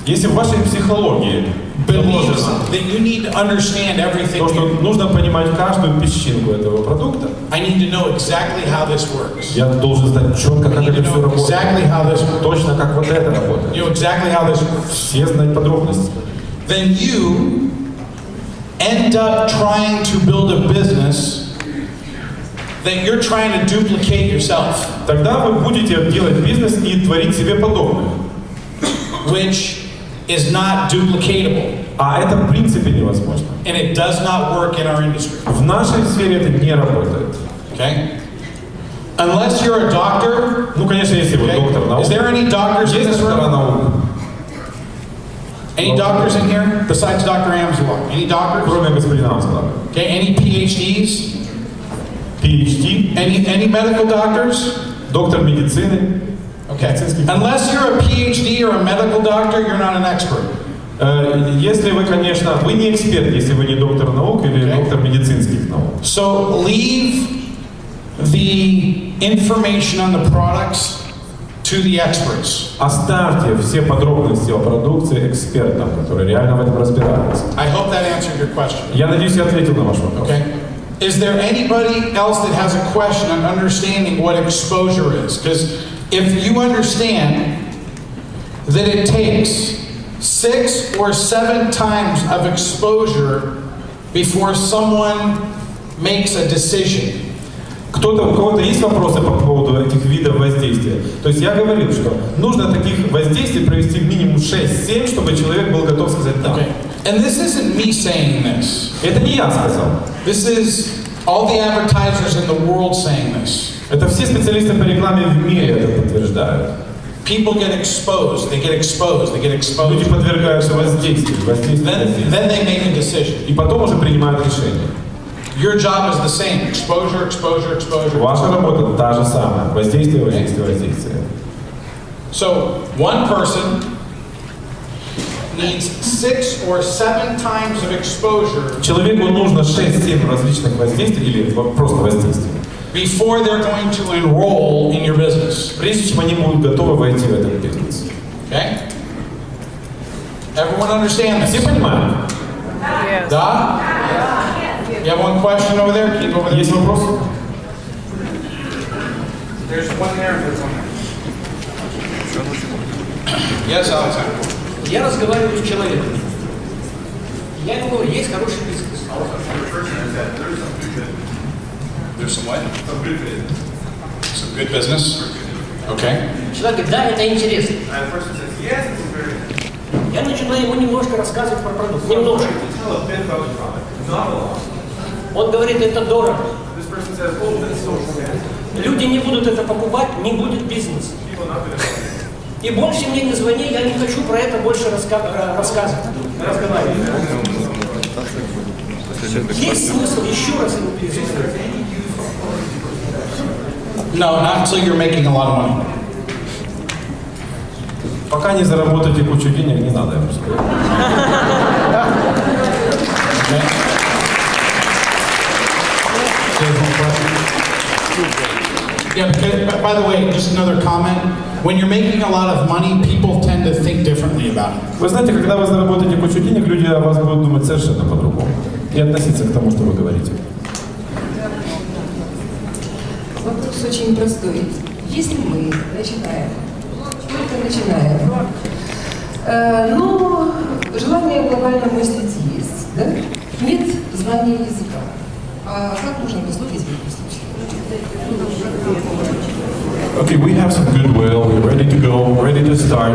если в вашей психологии believes that you need to understand everything, то, что нужно понимать каждую песчинку этого продукта, I need to know exactly how this works. я должен знать четко, как это все работает. Exactly how this works. Точно, как вот это работает. You know exactly how this works. Все знать подробности. Then you end up trying to build a business that you're trying to duplicate yourself. Тогда вы будете делать бизнес и творить себе подобное. Which is not duplicatable. А это в принципе невозможно. And it does not work in our industry. В нашей сфере это не работает. Okay? Unless you're a doctor. Ну, конечно, если вы доктор наук. Is there any doctors in this room? Any doctors in here besides Dr. Amsler? Any doctors? Кроме господина Амслава. Okay, any PhDs? PhD? Any medical doctors? Доктор медицины. Okay. Unless you're a PhD or a medical doctor, you're not an expert. Если вы, конечно, вы не эксперт, если вы не доктор наук или доктор медицинских наук. So leave the information on the products to the experts. Оставьте все подробности о продукции экспертам, которые реально в этом разбираются. I hope that answered your question. Я надеюсь, я ответил на ваш вопрос. Okay. Is there anybody else that has a question on understanding what exposure is? Because if you understand that it takes 6 or 7 times of exposure before someone makes a decision. У кого-то есть вопросы по поводу этих видов воздействия? То есть я говорил, что нужно таких воздействий провести минимум 6-7, чтобы человек был готов сказать «да». Okay. And this isn't me saying this. Это не я сказал. This is all the advertisers in the world saying this. Это все специалисты по рекламе в мире это подтверждают. People get exposed, they get exposed, they get exposed. Люди подвергаются воздействию. Then they make a decision. И потом уже принимают решение. Your job is the same. Exposure, exposure, exposure. Ваша работа та же самая. Воздействие, воздействие, воздействие. So, one person needs 6 or 7 times of exposure. Человеку нужно 6-7 различных воздействий или просто воздействий. Before they're going to enroll in your business. Прежде чем они будут готовы войти в этот бизнес. Okay? Everyone understand this? Все понимают? Yes. Да? You have one question over there? Keep over there. Есть вопрос? There's one there. Yes, Alexander. Я разговариваю с человеком. Я ему говорю, есть хороший бизнес. There's some what? Some good business. Okay. Человек говорит, да, это интересно. Я начинаю ему немножко рассказывать про продукт. Немножко. Он говорит, это дорого. Люди не будут это покупать, не будет бизнеса. И больше мне не звони, я не хочу про это больше рассказывать. Разговаривать. Есть смысл еще раз ему перезвонить? No, not until you're making a lot of money. Пока не заработаете кучу денег, не надо ему сказать. Okay. Yeah, because, by the way, just another comment. When you're making a lot of money, people tend to think differently about it. Вы знаете, когда вы заработаете кучу денег, люди о вас будут думать совершенно по-другому. И относиться к тому, что вы говорите. Вопрос очень простой. Если мы начинаем, только начинаем, но желание глобально мыслить есть, да? Нет знания языка. А как можно поступить в этом случае? Okay, we have some goodwill, we're ready to go, ready to start,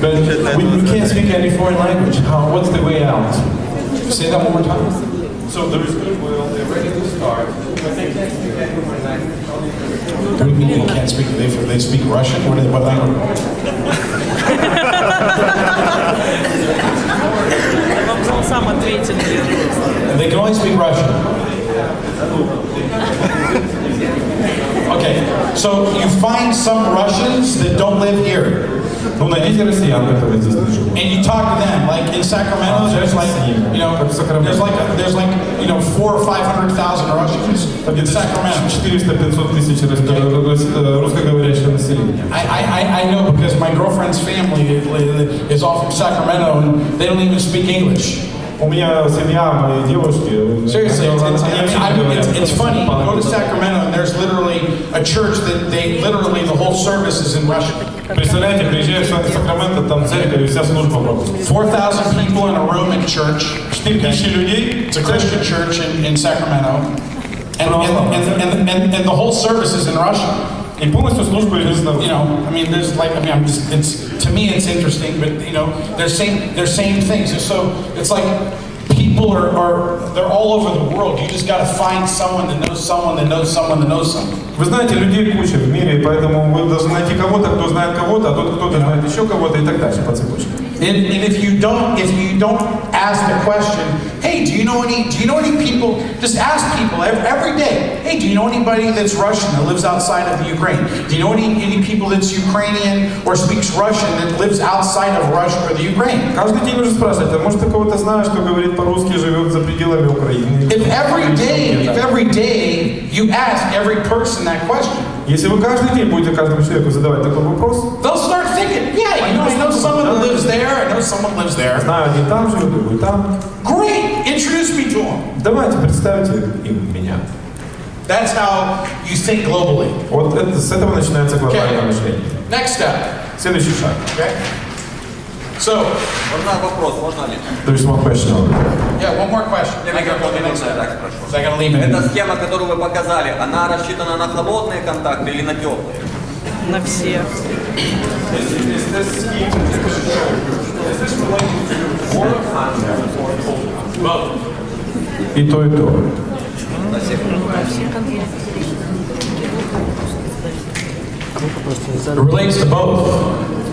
but we can't speak any foreign language. What's the way out? Say that one more time. So there is goodwill, they're ready to start, but they can't speak any foreign language. What do you mean they can't speak? They speak Russian? What language? Он сам ответил. They can only speak Russian. Okay, so you find some Russians that don't live here. Ну, найдите россиян, которые здесь не живут. And you talk to them, like in Sacramento, there's like, you know, there's like, you know, 400,000 or 500,000 Russians in Sacramento. 400-500 тысяч русскоговорящего населения. I know because my girlfriend's family is all from Sacramento and they don't even speak English. У меня семья, мои девушки. Seriously, it's funny. You go to Sacramento and there's literally a church that they literally the whole service is in Russian. Представляете, приезжаешь в Сакраменто, там церковь и вся служба по-русски. 4,000 people in a room at church. 4,000 людей. It's a Christian church in Sacramento, and the whole service is in Russian. И полностью служба идет на. You know, I mean, there's like, I mean, it's to me it's interesting, but you know, they're saying things. And so it's like people they're all over the world. You just got to find someone that knows someone that knows someone that knows someone. Вы знаете, людей куча в мире, поэтому вы должны найти кого-то, кто знает кого-то, а тот кто-то знает еще кого-то и так дальше по цепочке. And if you don't ask the question, hey, do you know any people? Just ask people every day. Hey, do you know anybody that's Russian that lives outside of Ukraine? Do you know any people that's Ukrainian or speaks Russian that lives outside of Russia or the Ukraine? Каждый день нужно спрашивать, а может ты кого-то знаешь, кто говорит по-русски, живет за пределами Украины? If every day you ask every person that question, если вы каждый день будете каждому человеку задавать такой вопрос, they'll start thinking, yeah, you know, I know someone that lives there, I know someone lives there. Знаю, один там живет, другой там. Great, introduce me to them. Давайте представьте им меня. That's how you think globally. Вот это, с этого начинается глобальное мышление. Next step. Следующий шаг. Okay. So, вопрос, можно ли? There's one question. Yeah, one more question. I gotta leave it. Эта схема, которую вы показали, она рассчитана на холодные контакты или на теплые? На все. Is this related to work И то, и то. It relates to both.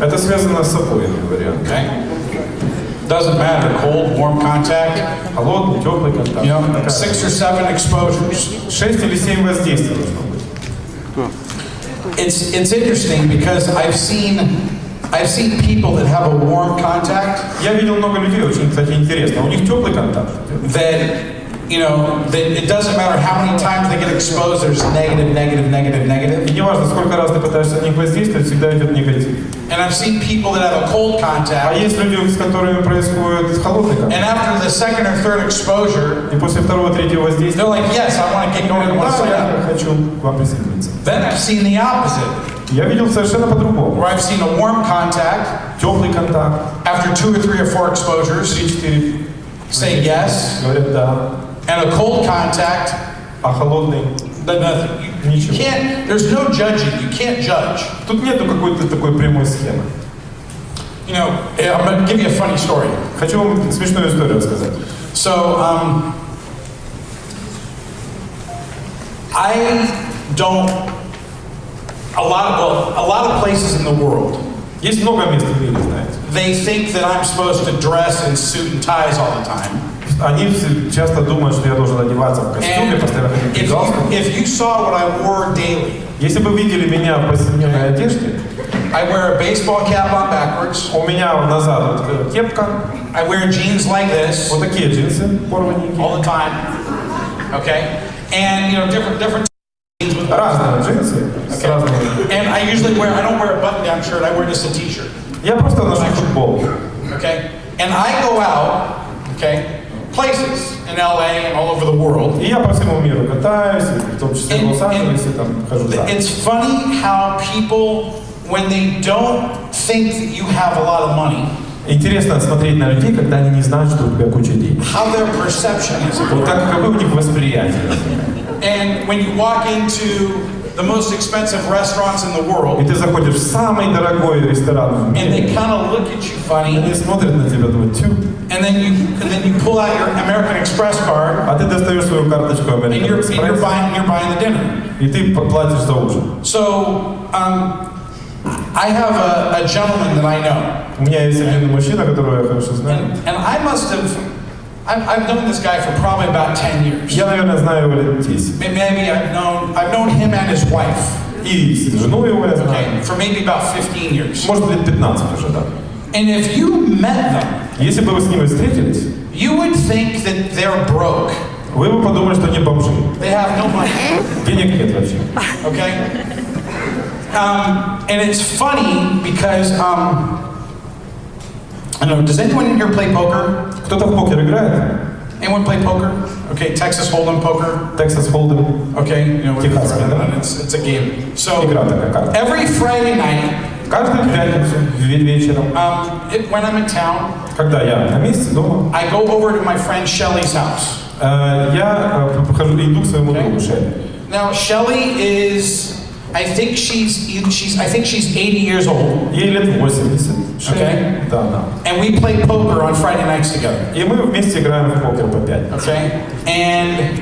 Это связано с обоими вариантами. Okay? Doesn't matter, cold, warm contact. Холодный, теплый контакт. You know, 6 or 7 exposures. 6 или 7 воздействий должно быть. It's interesting because I've seen people that have a warm contact. Я видел много людей, очень, кстати, интересно. У них теплый контакт. That, you know, that it doesn't matter how many times they get exposed, there's negative, negative, negative, negative. И не важно, сколько раз ты пытаешься на них воздействовать, всегда идет негатив. And I've seen people that have a cold А contact. есть люди, с которыми происходит холодный контакт. And after the second or third exposure, И после второго, третьего воздействия, they're like, yes, I want to get going. I want to sign да, up. я хочу к вам присоединиться. Then I've seen the opposite, Я видел совершенно по-другому. where I've seen a warm contact Теплый контакт, after 2 or 3 or 4 exposures, 3-4 say yes, говорят да, and a cold contact, а холодный then nothing. You ничего. can't, there's no judging, you can't judge. Тут нету какой-то такой прямой схемы. You know, I'm going to give you a funny story. Хочу вам смешную историю рассказать. So, I don't, a lot of places in the world, Есть много мест в мире, знаете. they think that I'm supposed to dress in suit and ties all the time. Они все часто думают, что я должен одеваться в костюме, And постоянно ходить в if, галстуке. if you saw what I wore daily, Если бы видели меня в повседневной одежде, I wear a baseball cap on backwards, у меня назад вот кепка, I wear jeans like this вот такие джинсы порваненькие. all the time, okay? And, you know, different jeans with Разные джинсы с разными. And I usually I don't wear a button-down shirt, I wear just a t-shirt, Я просто ношу футболку. okay? And I go out, okay, places in LA and all over the world. И я по всему миру катаюсь, в том числе в Лос-Анджелесе, там хожу так. It's funny how people, when they don't think that you have a lot of money, Интересно смотреть на людей, когда они не знают, что у тебя куча денег. how their perception is. Вот так, какое у них восприятие. And when you walk into the most expensive restaurants in the И world, ты заходишь в самый дорогой ресторан в and they мире, kind of look at you funny, они смотрят на тебя, думают, тю, and then you pull out your American Express card, а ты достаешь свою карточку and American you're Express, buying the dinner. и ты платишь за ужин. So, I have a gentleman that I know, У меня есть один мужчина, которого я хорошо знаю. and I must have, I've known this guy for probably about 10 years. Я, наверное, знаю его лет 10. Maybe I've known him and his wife, И жену его я знаю. okay, for maybe about 15 years. Может, лет 15 уже, да. And if you met them, Если бы вы с ними встретились, you would think that they're broke. вы бы подумали, что они бомжи. They have no money, Денег нет вообще. okay? And it's funny because, I don't know, does anyone in here play poker? Кто-то в покер играет? Anyone play poker? Okay, Texas Hold'em poker. Texas Hold'em. Okay, you know, Техасский, да? it's a game. So Игра такая, карта. every Friday night, Каждую пятницу вечером, when I'm in town, когда я на месте дома, I go over to my friend Shelly's house. я иду к своему другу Шелли. Now Shelly is, I think she's 80 years old. Ей лет 80. Okay. Да, да. And we play poker on Friday nights together. И мы вместе играем в покер по пятницам. Okay. And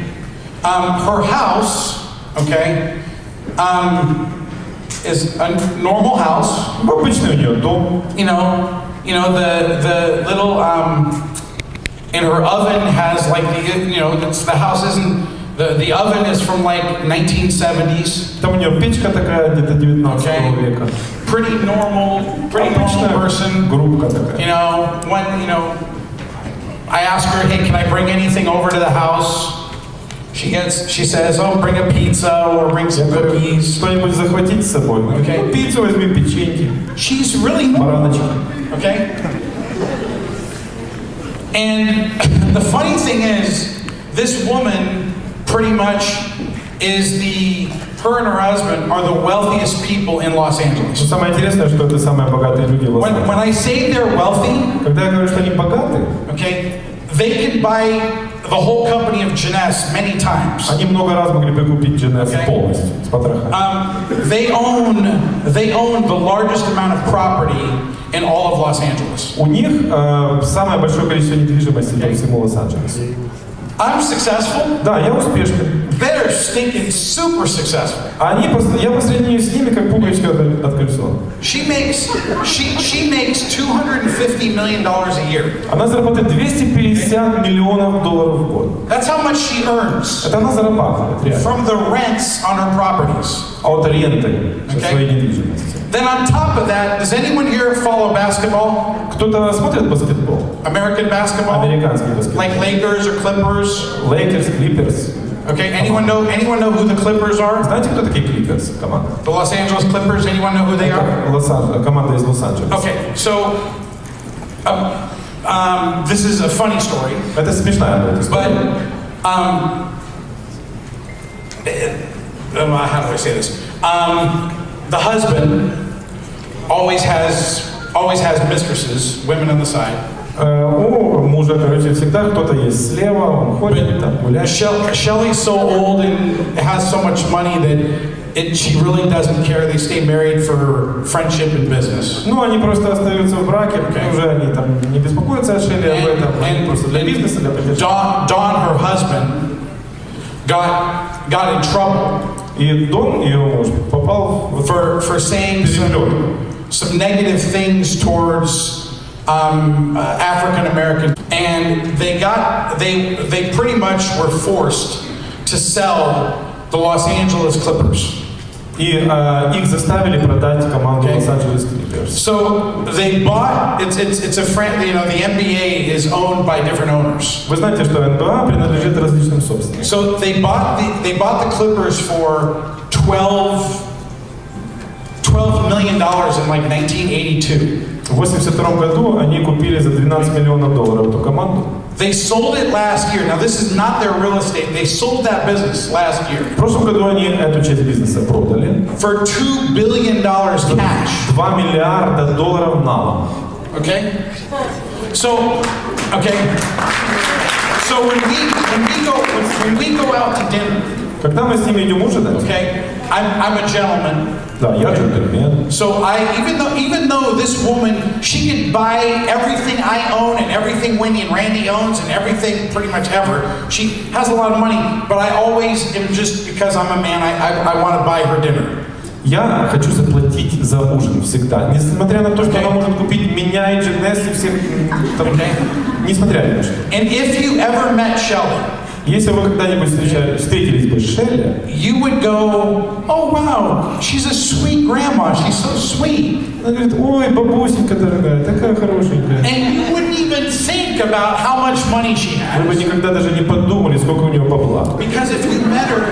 her house, okay, is a normal house. Обычный у нее дом. You know the little and her oven has like the house isn't the oven is from like 1970s. Там у нее печка такая где-то 19 века. Pretty normal person. Группка такая. I ask her, hey, can I bring anything over to the house? She says, oh, bring a pizza or bring some cookies. Что-нибудь захватить с собой. Okay. Ну, пиццу возьми, печеньки. She's really normal. Okay? And the funny thing is, this woman pretty much is her and her husband are the wealthiest people in Los Angeles. Самое интересное, что это самые богатые люди в Лос-Анджелесе. When I say they're wealthy, когда я говорю, что они богаты, okay, they can buy the whole company of Jeunesse many times. Они много раз могли бы купить Jeunesse полностью, с потрохами. They own the largest amount of property in all of Los Angeles. У них самое большое количество недвижимости по всему Лос-Анджелесу. I'm successful. Да, я успешный. They're stinking super successful. Я по сравнению с ними как пуговичка от колеса. She makes $250 million a year. Она зарабатывает $250 миллионов в год. That's how much she earns. Это она зарабатывает реально. From the rents on her properties. От ренты своей недвижимости. Then on top of that, does anyone here follow basketball? Кто-то смотрит баскетбол? American basketball? Американский баскетбол. Like Lakers or Clippers? Lakers, Clippers. Okay, anyone know who the Clippers are? Знаете, кто такие Clippers? Команда. The Los Angeles Clippers, anyone know who they are? Команда из Лос-Анджелеса. Okay, so this is a funny story. Это смешная история. But how do I say this? The husband always has mistresses, women on the side. У мужа, короче, всегда кто-то есть слева, он ходит, там гуляет. Shelly's so old and has so much money that she really doesn't care. They stay married for friendship and business. Ну, они просто остаются в браке, уже они там не беспокоятся о Шелли об этом, они просто для бизнеса, для поддержки. Don, her husband, got in trouble. И Дон, ее муж, попал for saying some negative things towards African Americans, and they pretty much were forced to sell the Los Angeles Clippers. И их заставили продать команду Лос-Анджелес Clippers. So they bought. It's a friend. You know, the NBA is owned by different owners. Вы знаете, что НБА принадлежит различным собственникам. So they bought the Clippers for $12 million in like 1982. В 1982 году они купили за $12 миллионов эту команду. They sold it last year. Now this is not their real estate. They sold that business last year. В прошлом году они эту часть бизнеса продали. For $2 billion cash. $2 миллиарда налом. Okay. So when we go out to dinner. Когда мы с ними идем ужинать. Okay. I'm a gentleman. Да, я джентльмен. So even though this woman, she could buy everything I own and everything Wendy and Randy owns and everything pretty much ever. She has a lot of money, but I always am, just because I'm a man, I want to buy her dinner. Я хочу заплатить за ужин всегда, несмотря на то, что она может купить меня и Jeunesse и всех, несмотря ни на что. And if you ever met Shelly, если вы когда-нибудь встретились бы с Шелли, you would go, oh wow, she's a sweet grandma, she's so sweet. Она говорит, ой, бабусенька дорогая, такая хорошенькая. And you wouldn't even think about how much money she has. Вы бы никогда даже не подумали, сколько у нее бабла. Because if you met her,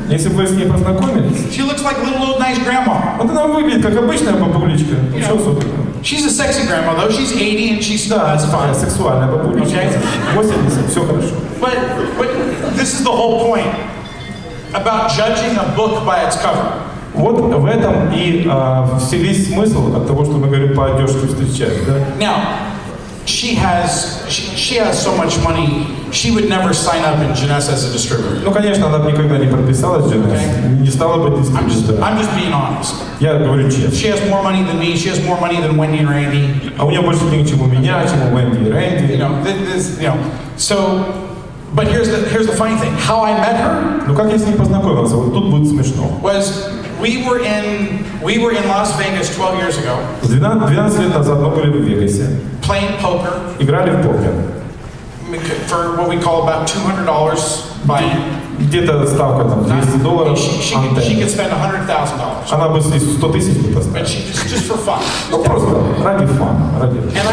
если бы вы с ней познакомились, she looks like little old nice grandma. Вот она выглядит как обычная бабулечка. Ничего особенного. She's a sexy grandma though. She's 80 and she still has fun. Сексуальная бабулечка. 80, все хорошо. But this is the whole point about judging a book by its cover. Вот в этом и весь смысл от того, что мы говорим по одежке встречать, да? Now, she has so much money. She would never sign up in Jeunesse as a distributor. Ну, конечно, она бы никогда не подписалась в Jeunesse, не стала бы дистрибьютором. I'm just being honest. Я говорю честно. She has more money than me. She has more money than Wendy and Randy. А у нее больше денег, чем у меня, чем у Wendy и Randy. But here's the funny thing. How I met her? Ну, как я с ней познакомился? Вот тут будет смешно. We were in Las Vegas 12 years ago. 12 лет назад мы были в Вегасе. Playing poker. Играли в покер. For what we call about $200 by. Где-то ставка там $200. She could spend $100,000. Она бы 100 тысяч бы поставила. But just for fun. Ну просто ради фана, ради. And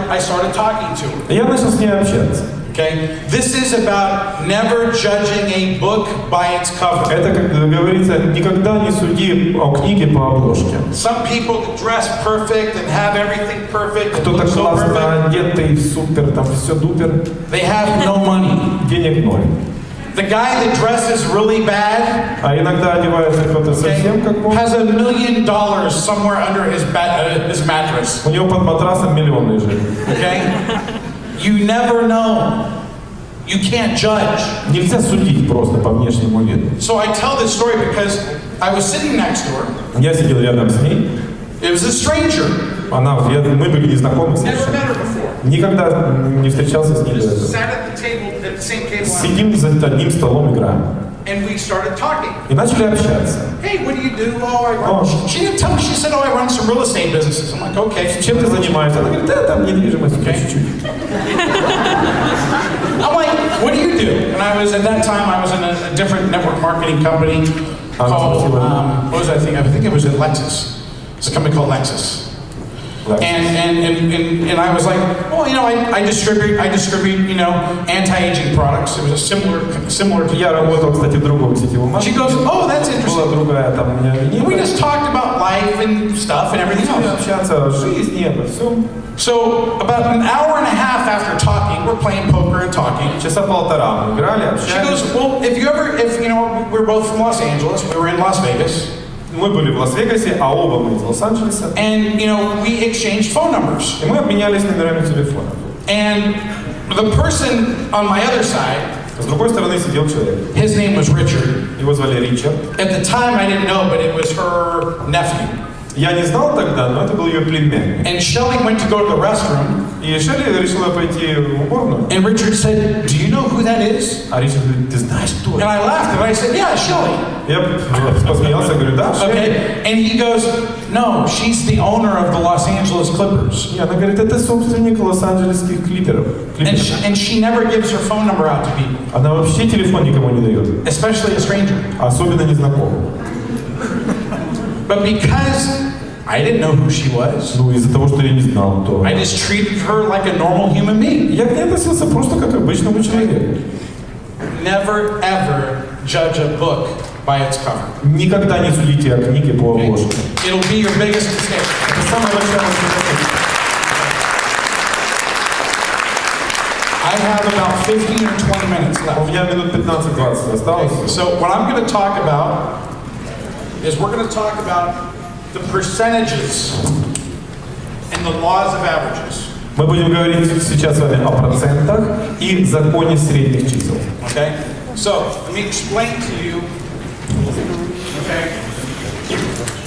I started talking to her. Я начал с ней общаться. Okay, this is about never judging a book by its cover. Это, как говорится, никогда не суди о книге по обложке. Some people dress perfect and have everything perfect. Кто-то классно одетый, супер, там все дупер. They have no money. Денег ноль. The guy that dresses really bad, а иногда одевается кто-то совсем как он, has $1 million somewhere under his mattress. У него под матрасом миллион лежит. Okay. You never know. You can't judge. Нельзя судить просто по внешнему виду. So I tell this story because I was sitting next to her. Я сидел рядом с ней. It was a stranger. Мы были незнакомы Never met совершенно. her before. Никогда не встречался с ней до этого. Sat at the same table. Сидим за одним столом, играем. And we started talking. И начали общаться. Hey, what do you do? Oh, I run. She didn't tell me. She said, oh, I run some real estate businesses. I'm like, okay. Чем ты занимаешься? Она говорит, да, там недвижимость, чуть-чуть. I'm like, what do you do? And at that time, I was in a different network marketing company called, what was I thinking? I think it was at Lexus. It's a company called Lexus. And I was like, well, I distribute, anti-aging products. It was a similar to. Я работал, кстати, в другом сетевом She goes, oh, that's interesting. Была другая там у меня линейка. We just talked about life and stuff and everything else. Общаться о жизни, обо всем. So about an hour and a half after talking, we're playing poker and talking. Часа полтора мы играли, общались. She goes, well, we're both from Los Angeles. We were in Las Vegas. Мы были в Лас-Вегасе, а оба мы из Лос-Анджелеса. And we exchanged phone numbers. И мы обменялись номерами телефонов. And the person on my other side, с другой стороны сидел человек. His name was Richard. Его звали Ричард. At the time I didn't know, but it was her nephew. Я не знал тогда, но это был ее племянник. And Shelley went to go to the restroom. И Шелли решила пойти в уборную. And Richard said, do you know who that is? А Ричард говорит, ты знаешь, кто это? And I laughed and I said, yeah, Shelley. Я посмеялся, говорю, да, Шелли. Okay. And he goes, no, she's the owner of the Los Angeles Clippers. И она говорит, это собственник Лос-Анджелесских клиперов. And she never gives her phone number out to people. Она вообще телефон никому не дает. Especially a stranger. Особенно незнакомым. But because I didn't know who she was, ну из-за того, что я не знал, то I just treated her like a normal human being. Я к ней относился просто как к обычному человеку. Never ever judge a book by its cover. Никогда не судите о книге по обложке. It'll be your biggest mistake. Это самое большое ошибка. I have about 15 or 20 minutes left. У меня минут 15-20 осталось. So what I'm going to talk about is we're going to talk about the percentages and the laws of averages. Мы будем говорить сейчас с вами о процентах и законе средних чисел. Okay? So, let me explain to you. Okay?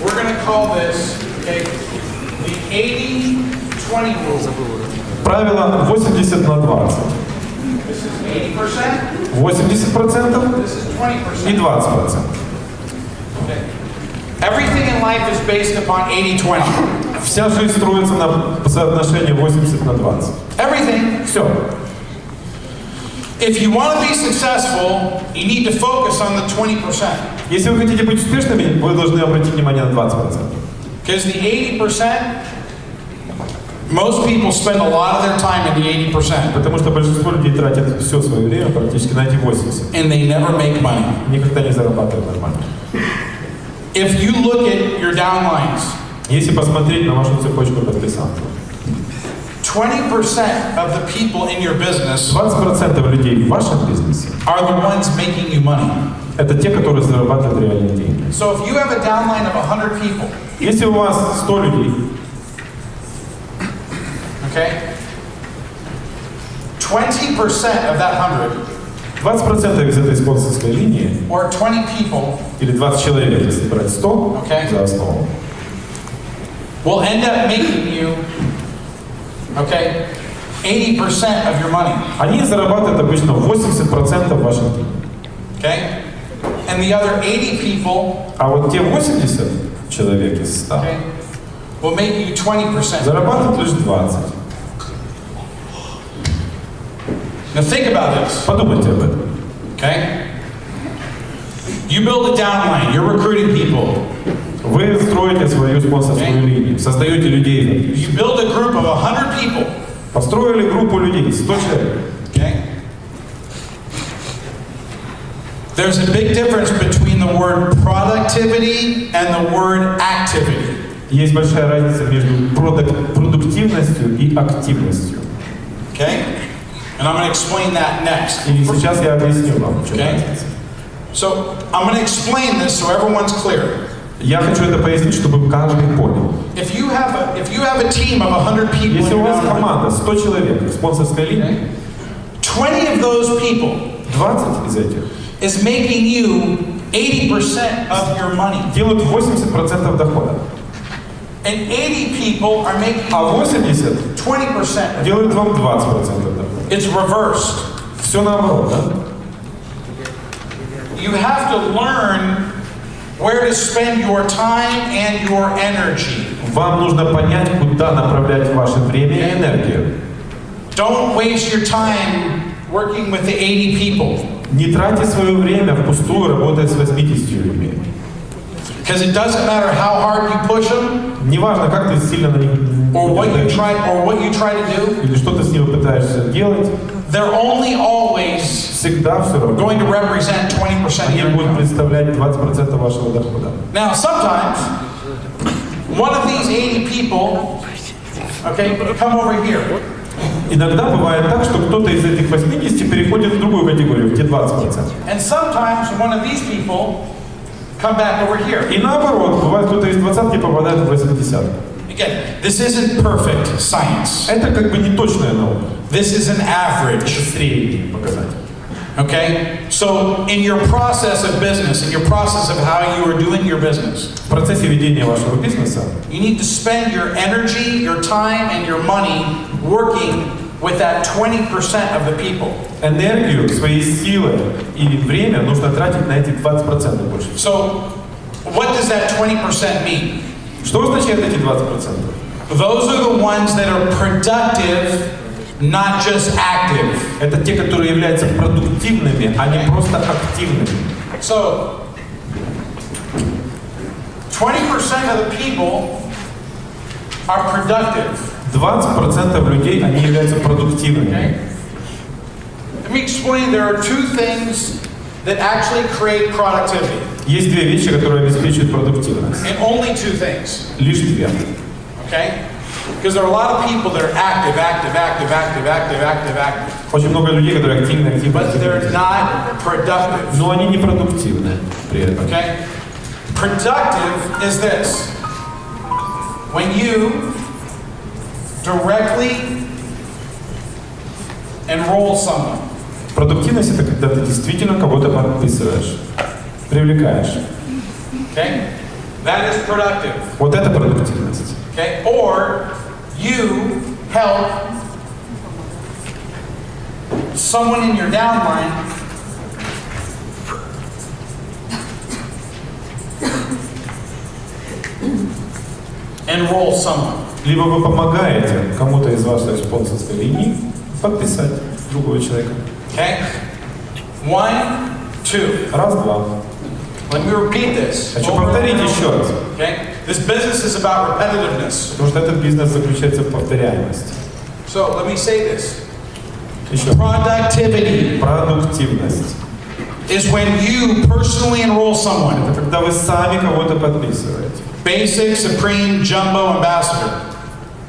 We're going to call this, okay, the 80-20 rule. Правило 80 на 20. This is 80%. 80% This is 20%. и 20%. Okay. Everything in life is based upon 80-20. Вся жизнь строится на соотношении 80 на 20. Everything. Все. If you want to be successful, you need to focus on the 20%. Если вы хотите быть успешными, вы должны обратить внимание на 20%. Because the 80%, most people spend a lot of their time in the 80%. Потому что большинство людей тратят все свое время практически на эти 80. And they never make money. Никогда не зарабатывают нормально. If you look at your downlines, если посмотреть на вашу цепочку подписантов, 20% of the people in your business 20% людей в вашем бизнесе are the ones making you money. Это те, которые зарабатывают реальные деньги. So if you have a downline of 100 people, если у вас 100 людей, okay, 20% of that 100, 20% из этой спонсорской линии, or 20 people, или 20 человек, если брать 100 okay, за основу, will end up making you, okay, 80% of your money. Они зарабатывают обычно 80% ваших денег. Okay? And the other 80 people, а вот те 80 человек из 100 okay, will make you 20%. зарабатывают лишь 20. Now think about this. Подумайте об этом. Okay? You build a downline, you're recruiting people. Вы строите свою спонсорскую линию, создаете людей. You build a group of 100 people. Построили группу людей, 100 человек. Okay? There's a big difference between the word productivity and the word activity. Есть большая разница между продуктивностью и активностью. Okay? And I'm going to explain that next. И сейчас я объясню вам, в чем Okay? разница. So I'm going to explain this so everyone's clear. Я хочу это пояснить, чтобы каждый понял. If you have a team of 100 people, Если у вас команда 100 человек, спонсорская линия, 20 of those people 20 из этих is making you 80% of your money. делают 80% дохода. And 80 people are making А 80 20%. делают вам 20% дохода. It's reversed. Все наоборот, да? You have to learn where to spend your time and your energy. Вам нужно понять, куда направлять ваше время и энергию. Don't waste your time working with the 80 people. Не тратьте свое время впустую, работая с 80 людьми. Because it doesn't matter how hard you push them, Неважно, как ты сильно на них or what you try to do, или что ты с ними пытаешься делать, they're only always всегда все равно. going to represent 20% of Они your будут income. представлять 20% вашего дохода. Now, sometimes one of these 80 people, okay, come over here. Иногда бывает так, что кто-то из этих 80 переходит в другую категорию, где 20%. And sometimes one of these people come back over here. И наоборот, бывает, кто-то из 20 попадает в 80. Again, this isn't perfect science. Это как бы не точная наука. This is an average. Средний показатель. Okay? So in your process of business, in your process of how you are doing your business, В процессе ведения вашего бизнеса you need to spend your energy, your time, and your money working with that 20% of the people. энергию, свои силы и время нужно тратить на эти 20% больше. So what does that 20% mean? Что означает эти 20%? Those are the ones that are productive, not just active. Это те, которые являются продуктивными, а не просто активными. So 20% of the people are productive. 20% людей, они являются продуктивными. Okay? Let me explain. There are two things that actually create productivity. Есть две вещи, которые обеспечивают продуктивность. And only two things. Лишь две. Okay? Because there are a lot of people that are active. Очень много людей, которые активны. But they're not productive. Но они не продуктивны при этом. Okay? Productive is this. When you directly enroll someone. Продуктивность — это когда ты действительно кого-то подписываешь, привлекаешь. Okay? That is productive. Вот это продуктивность. Okay? Or you help someone in your downline enroll someone. Либо вы помогаете кому-то из вашей спонсорской линии подписать другого человека. Okay? 1, 2. Раз, два. Let me repeat this. Хочу повторить еще раз. Okay? This business is about repetitiveness. Потому что этот бизнес заключается в повторяемости. So let me say this. Еще. Productivity Продуктивность. is when you personally enroll someone. Это когда вы сами кого-то подписываете. Basic, Supreme, Jumbo, Ambassador.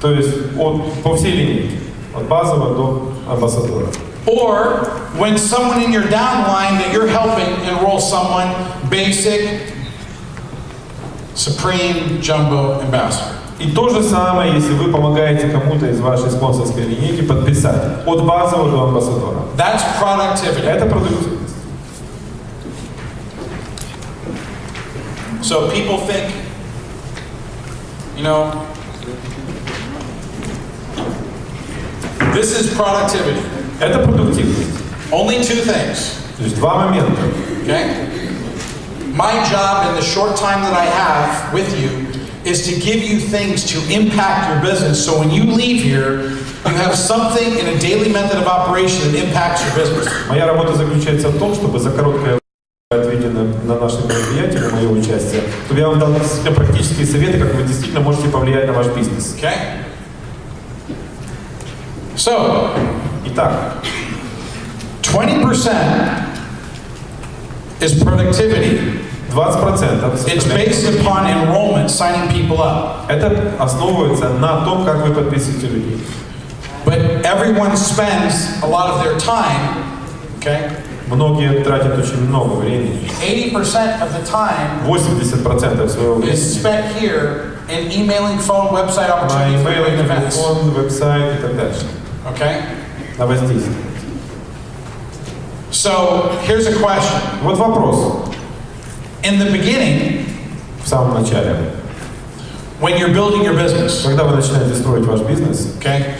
То есть по всей линии. От базового до амбассадора. Or when someone in your downline that you're helping enroll someone, Basic, Supreme, Jumbo, Ambassador. И то же самое, если вы помогаете кому-то из вашей спонсорской линейки подписать от базового до амбассадора. That's productivity. Это продуктивность. So people think, you know, this is productivity. Это продуктивность. Only two things. То есть два момента. Okay? My job in the short time that I have with you is to give you things to impact your business. So when you leave here, you have something in a daily method of operation that impacts your business. Моя работа заключается в том, чтобы за короткое отведено на наши мероприятия, на мое участие, чтобы я вам дал действительно практические советы, как вы действительно можете повлиять на ваш бизнес. Okay? So, Итак, 20% is productivity. 20% It's based upon enrollment, signing people up. это основывается на том, как вы подписываете людей. But everyone spends a lot of their time, okay? Многие тратят очень много времени. 80% of the time 80% своего is времени spent here in emailing, phone, website на opportunity for email, events. телефон, веб-сайт и так дальше. Okay? На воздействие. So here's a question. Вот вопрос. In the beginning, В самом начале, when you're building your business, когда вы начинаете строить ваш бизнес, okay,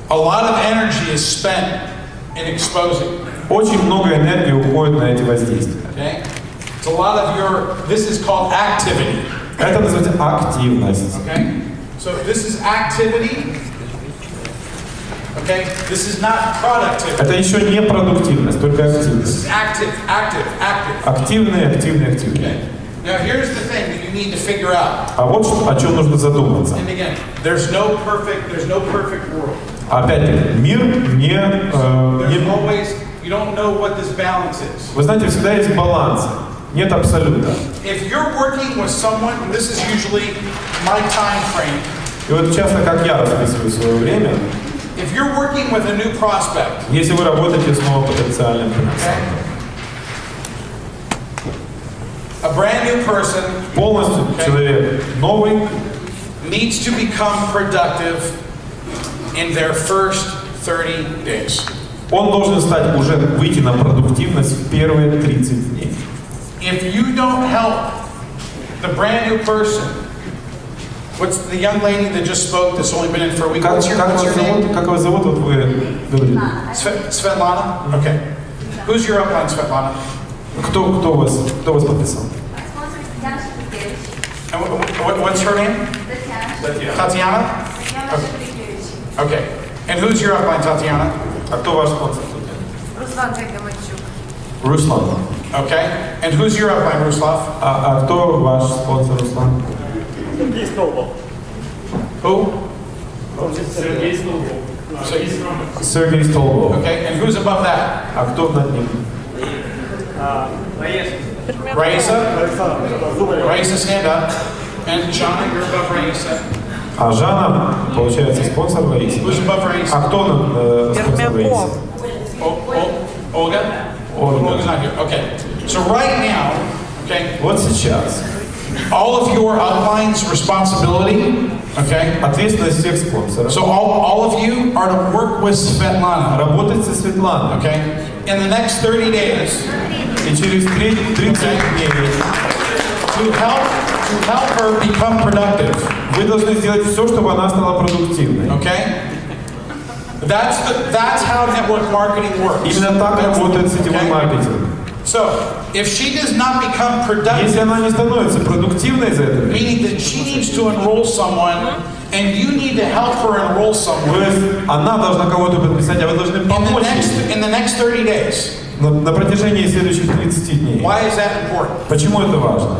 a lot of energy is spent in exposing. очень много энергии уходит на эти воздействия. Okay? It's a lot of your, this is called activity. Это называется активность. Okay? So this is activity. Okay? This is not productivity. Это еще не продуктивность, только This активность. is active. Активные, активные, активные. Okay? Now here's the thing that you need to figure out. А вот о чем нужно задуматься. And again, there's no perfect world. Опять-таки, мир не... There's always, you don't know what this balance is. Вы знаете, всегда есть баланс, нет абсолюта. If you're working with someone, and this is usually my time frame, И вот часто, как я расписываю свое время, if you're working with a new prospect, если вы работаете с новым потенциальным клиентом, a brand new person полностью человек новый, needs to become productive in their first 30 days. он должен стать уже выйти на продуктивность в первые 30 дней. If you don't help the brand new person, what's the young lady that just spoke that's only been in for a week? What's your name? Как вас зовут? Вот вы говорите. Svetlana? Okay. Who's your upline, Svetlana? Кто вас подписал? And what's her name? Tatiana? Okay. And who's your upline, Tatiana? А кто ваш спонсор? Руслан. Okay. And who's your upline, Ruslav? А кто ваш спонсор, Руслан? Who? Сергей Столбов. Okay. And who's above that? А кто над ним? Raisa? Raisa, stand up. And John, you're above Raisa. А Жанна, получается, спонсор Раисы. Who's above Raisa? А кто спонсор Раисы? Olga? Olga's not here. Okay. So right now, okay, Вот сейчас. all of your upline's responsibility, okay? Ответственность всех спонсоров. So all of you are to work with Svetlana, Работать со Светланой. okay? In the next 30 days, И через 30 дней to help her become productive, вы должны сделать все, чтобы она стала продуктивной. okay? That's how network marketing works. Именно так работает сетевой маркетинг. So, if she does not become Если productive, она не становится продуктивной за это, meaning that she needs to enroll someone, and you need to help her enroll someone она должна кого-то подписать, а вы должны помочь ей in the next 30 days. на протяжении следующих 30 дней. Why is that important? Почему это важно?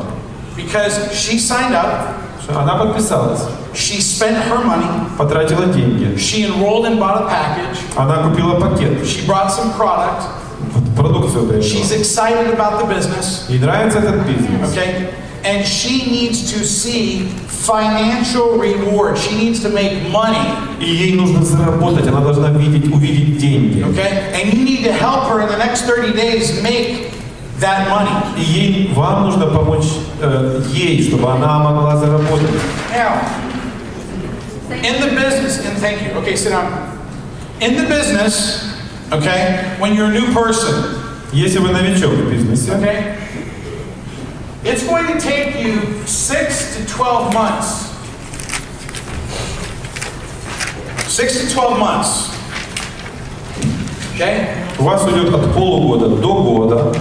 Because she signed up, Она подписалась, she spent her money, потратила деньги, she enrolled and bought a package, она купила пакет, she brought some product, продукцию she's приобрела. excited about the business, Ей нравится этот бизнес. okay? And she needs to see financial reward. She needs to make money, И ей нужно заработать, она должна увидеть деньги. okay? And you need to help her in the next 30 days make that money. И вам нужно помочь ей, чтобы она могла заработать. Now, in the business, and thank you. Okay, sit down. In the business, okay, when you're a new person, Если вы новичок в бизнесе, okay, it's going to take you 6 to 12 months. 6 to 12 months. Okay? у вас уйдет от полугода до года.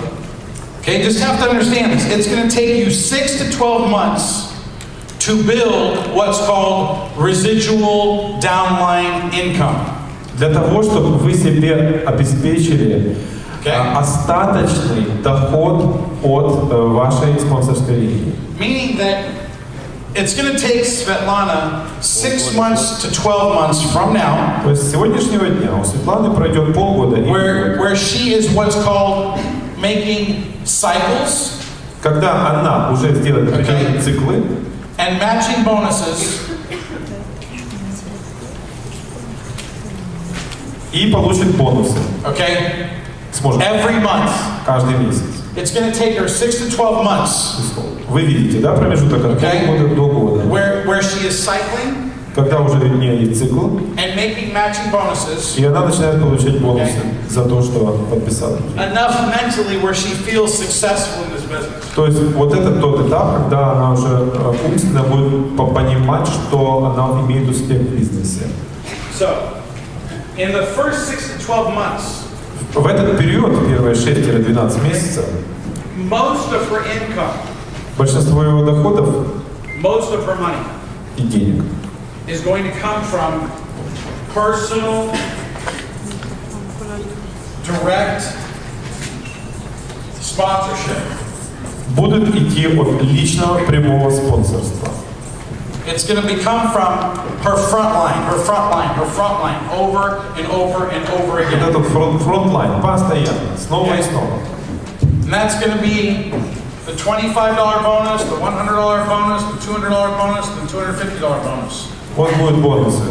Okay, just have to understand this. It's going to take you 6 to 12 months to build what's called residual downline income. Для того, чтобы вы себе обеспечили остаточный доход от вашей спонсорской линии. Meaning that it's going to take Svetlana 6 months to 12 months from now, То есть с сегодняшнего дня у Светланы пройдет полгода, where she is what's called making cycles когда она уже сделает определенные циклы and matching bonuses и получит бонусы. okay, Сможет every month. каждый месяц. It's going to take her 6 to 12 months Вы видите, да, промежуток от полгода до года. Where she is cycling Когда уже у нее есть цикл, and making matching bonuses. и она начинает получать бонусы за то, что подписала. Enough mentally where she feels successful in this business. То есть вот это тот этап, когда она уже умственно будет понимать, что она имеет успех в бизнесе. So, in the first 6 to 12 months, В этот период, первые 6-12 месяцев, most of her income, большинство его доходов most of her money и денег is going to come from personal, direct sponsorship. будут идти от личного прямого спонсорства. It's going to become from her front line, over and over and over Вот again. этот фронтлайн постоянно, снова и снова. And that's going to be the $25 bonus, the $100 bonus, the $200 bonus, the $250 bonus. Вот будут бонусы.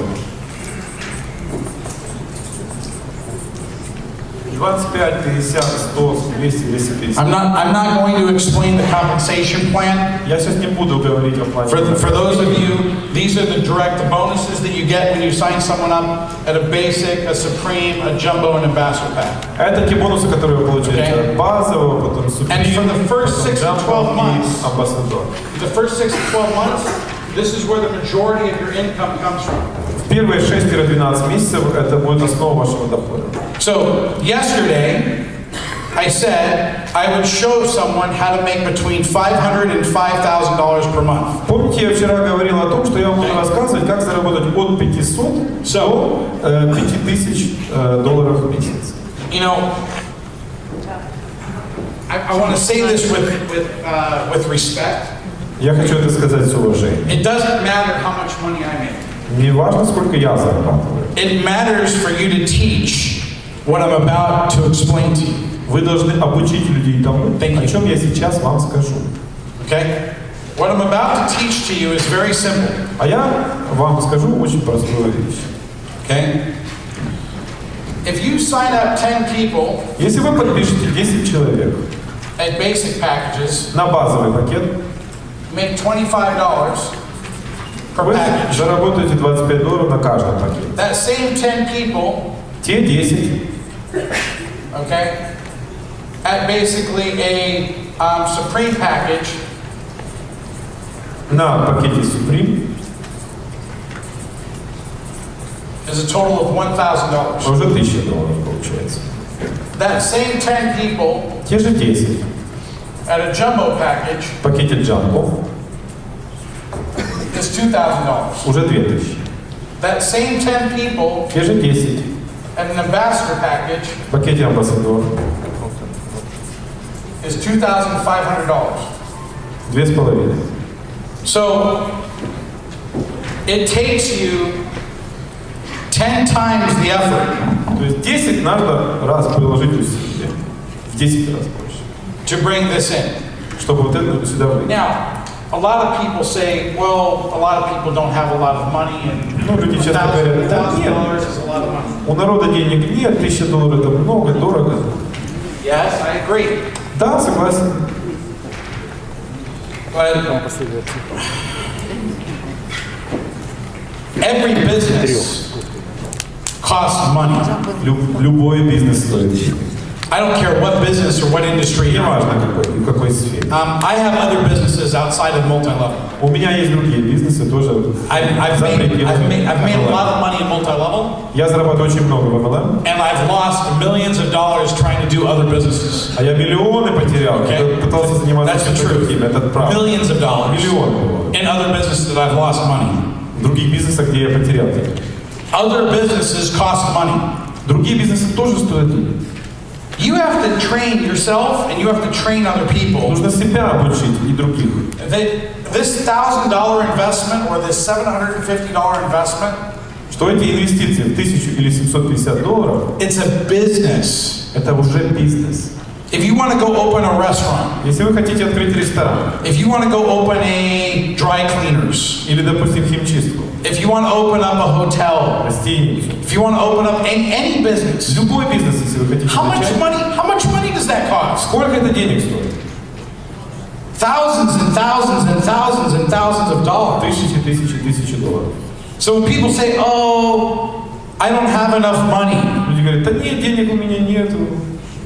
25, 50, 100, 200, 250. I'm not going to explain the compensation plan. Я сейчас не буду говорить о плане. For those of you, these are the direct bonuses that you get when you sign someone up at a basic, a supreme, a jumbo, and ambassador pack. Это те бонусы, которые вы получаете от базового, потом супер, And for the first 6 to 12 months, амбассадор. the first 6 to 12 months, this is where the majority of your income comes from. В первые 6-12 месяцев это будет основа вашего дохода. So, yesterday, I said I would show someone how to make between $500 and $5,000 per month. Помните, я вчера говорил о том, что я буду рассказывать, как заработать от 500 до 5000 долларов в месяц. You know, I want to say this with respect. Я хочу это сказать с уважением. It doesn't matter how much money I make. Не важно, сколько я зарабатываю. It matters for you to teach what I'm about to explain to you. Вы должны обучить людей тому, о чем я сейчас вам скажу. Okay? What I'm about to teach to you is very simple. А я вам скажу очень простую вещь. Okay? If you sign up 10 people Если вы подпишете 10 человек at basic packages, на базовый пакет, make $25 per вы package. заработаете $25 на каждом пакете. That same 10 people, Те 10 okay, at basically a supreme package, на пакете Supreme is a total of $1,000. уже $1000 получается. That same 10 people Те же 10 at a jumbo package в пакете Jumbo is $2,000. уже 2000. That same 10 people Те же 10 at an ambassador package в пакете Ambassador is $2,500. 2,5. So it takes you 10 times the effort То есть 10 надо раз приложить усилия. В 10 раз больше. to bring this in. Чтобы вот это сюда выйти. Now, a lot of people say, well, a lot of people don't have a lot of money, and Ну, люди часто говорят, да нет, $1,000 is a lot of money. у народа денег нет, $1000 это много, дорого. Yes, I agree. Да, согласен. But every business costs money. Любой бизнес стоит денег. I don't care what business or what industry Не you're in. важно какой, в какой сфере. I have other businesses outside of multi-level. У меня есть другие бизнесы тоже. I've made a lot of money in multi-level, Я зарабатываю очень много в MLM, and I've lost millions of dollars trying to do other businesses. а я миллионы потерял, Okay? пытался заниматься That's the truth. другим, это правда. Millions of dollars Миллионы. in other businesses that I've lost money. В других бизнесах, где я потерял деньги. Other businesses cost money. Другие бизнесы тоже стоят денег. You have to train yourself and you have to train other people. Нужно себя обучить и других. This $1,000 investment or this $750 investment, Что эти инвестиции в 1000 или $750, it's a business. это уже бизнес. If you want to go open a restaurant, Если вы хотите открыть ресторан, if you want to go open a dry cleaners, или, допустим, химчистку, if you want to open up a hotel, гостиницу, if you want to open up any business, любой бизнес, если вы хотите how much начать, money does that cost? сколько это денег стоит? thousands and thousands and thousands and thousands of dollars. Тысячи долларов. So when people say, oh, I don't have enough money. Люди говорят, да нет, денег у меня нету.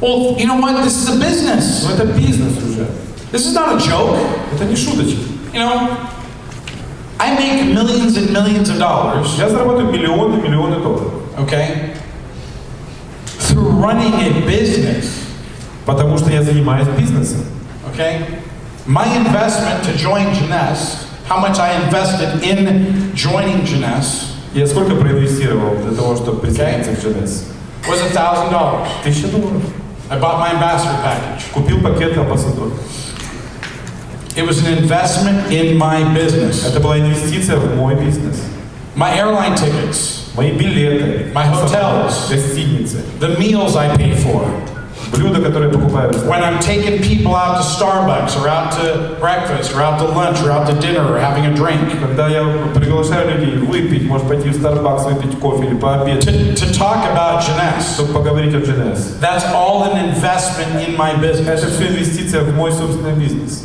Well, you know what? This is a business. Но это бизнес уже. This is not a joke. Это не шуточки. You know, I make millions and millions of dollars. Я зарабатываю миллионы долларов. Okay? Through running a business. Потому что я занимаюсь бизнесом. Okay? My investment to join Jeunesse, how much I invested in joining Jeunesse. Я сколько проинвестировал для того, чтобы присоединиться к Jeunesse? Was $1,000. $1000. I bought my ambassador package. Купил пакет амбассадор. It was an investment in my business. Это была инвестиция в мой бизнес. My airline tickets. Мои билеты. My hotels. Гостиницы. The meals I pay for. Блюда, которые покупаю. When I'm taking people out to Starbucks, or out to breakfast, or out to lunch, or out to dinner, or having a drink. Когда я приглашаю людей выпить, может пойти в Starbucks, выпить кофе или пообедать. To talk about Jeunesse. Чтобы поговорить о Jeunesse. That's all an investment in my business. Это все инвестиция в мой собственный бизнес.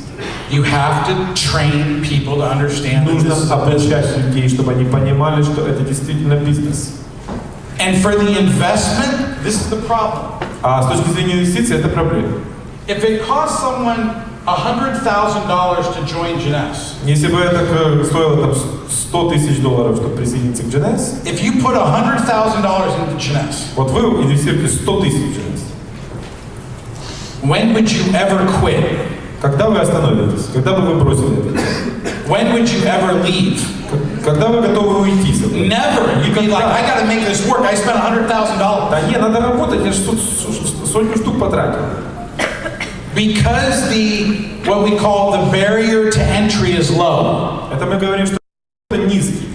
You have to train people to understand that this is Нужно a business. обучать людей, чтобы они понимали, что это действительно бизнес. And for the investment, this is the problem. А с точки зрения инвестиций это проблема. If it costs someone $100,000 to join Jeunesse, Если бы это стоило там $100 000, чтобы присоединиться к Jeunesse, if you put $100,000 into Jeunesse, вот вы инвестируете 100 000 в Jeunesse. when would you ever quit? Когда вы остановитесь? Когда бы вы бросили это? When would you ever leave? Когда вы готовы уйти? Never. You'd be like, I got to make this work. I spent $100,000. Да не, надо работать, я же тут сотню штук потратил. Because what we call the barrier to entry is low. Это мы говорим, что это низкий.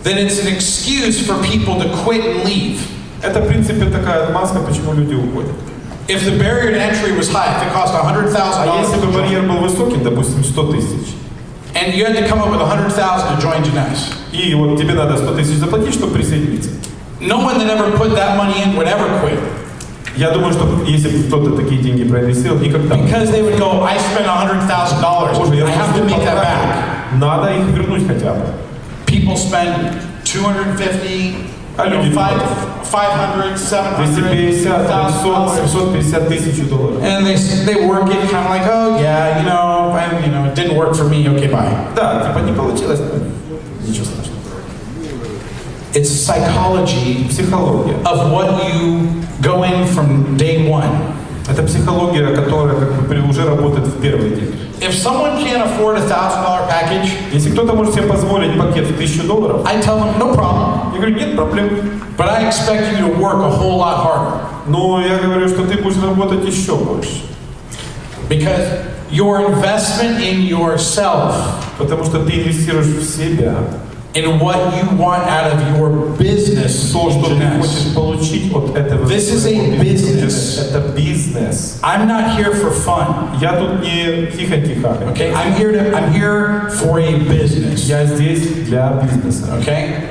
Then it's an excuse for people to quit and leave. Это, в принципе, такая отмазка, почему люди уходят. If the barrier to entry was high, if it cost $100,000, А если бы барьер был высокий, допустим, 100 000, and you had to come up with $100,000 to join Jeunesse, и вот тебе надо 100 000 заплатить, чтобы присоединиться. no one that ever put that money in would ever quit. Я думаю, что если бы кто-то такие деньги проинвестировал, никогда. Because they would go, I spent $100,000. Боже, я I have to make that back. Надо их вернуть хотя бы. People spend $250, А люди 500, 700, 250, 500, 750 тысяч долларов. and they work it kind of like, oh yeah, it didn't work for me. Okay, bye. Да, типа не получилось, ничего страшного. It's psychology Психология. of what you go in from day one. Это психология, которая как бы уже работает в первый день. If someone can't afford $1,000 package, Если кто-то может себе позволить пакет в $1000, I tell them no problem. я говорю, нет проблем. But I expect you to work a whole lot harder. Но я говорю, что ты будешь работать еще больше. Because your investment in yourself, Потому что ты инвестируешь в себя, in what you want out of your business, то, что ты хочешь получить от этого. This is a business. Это бизнес. I'm not here for fun. Я тут не тихо-тихо. Okay, I'm here for a business. Я здесь для бизнеса. Okay?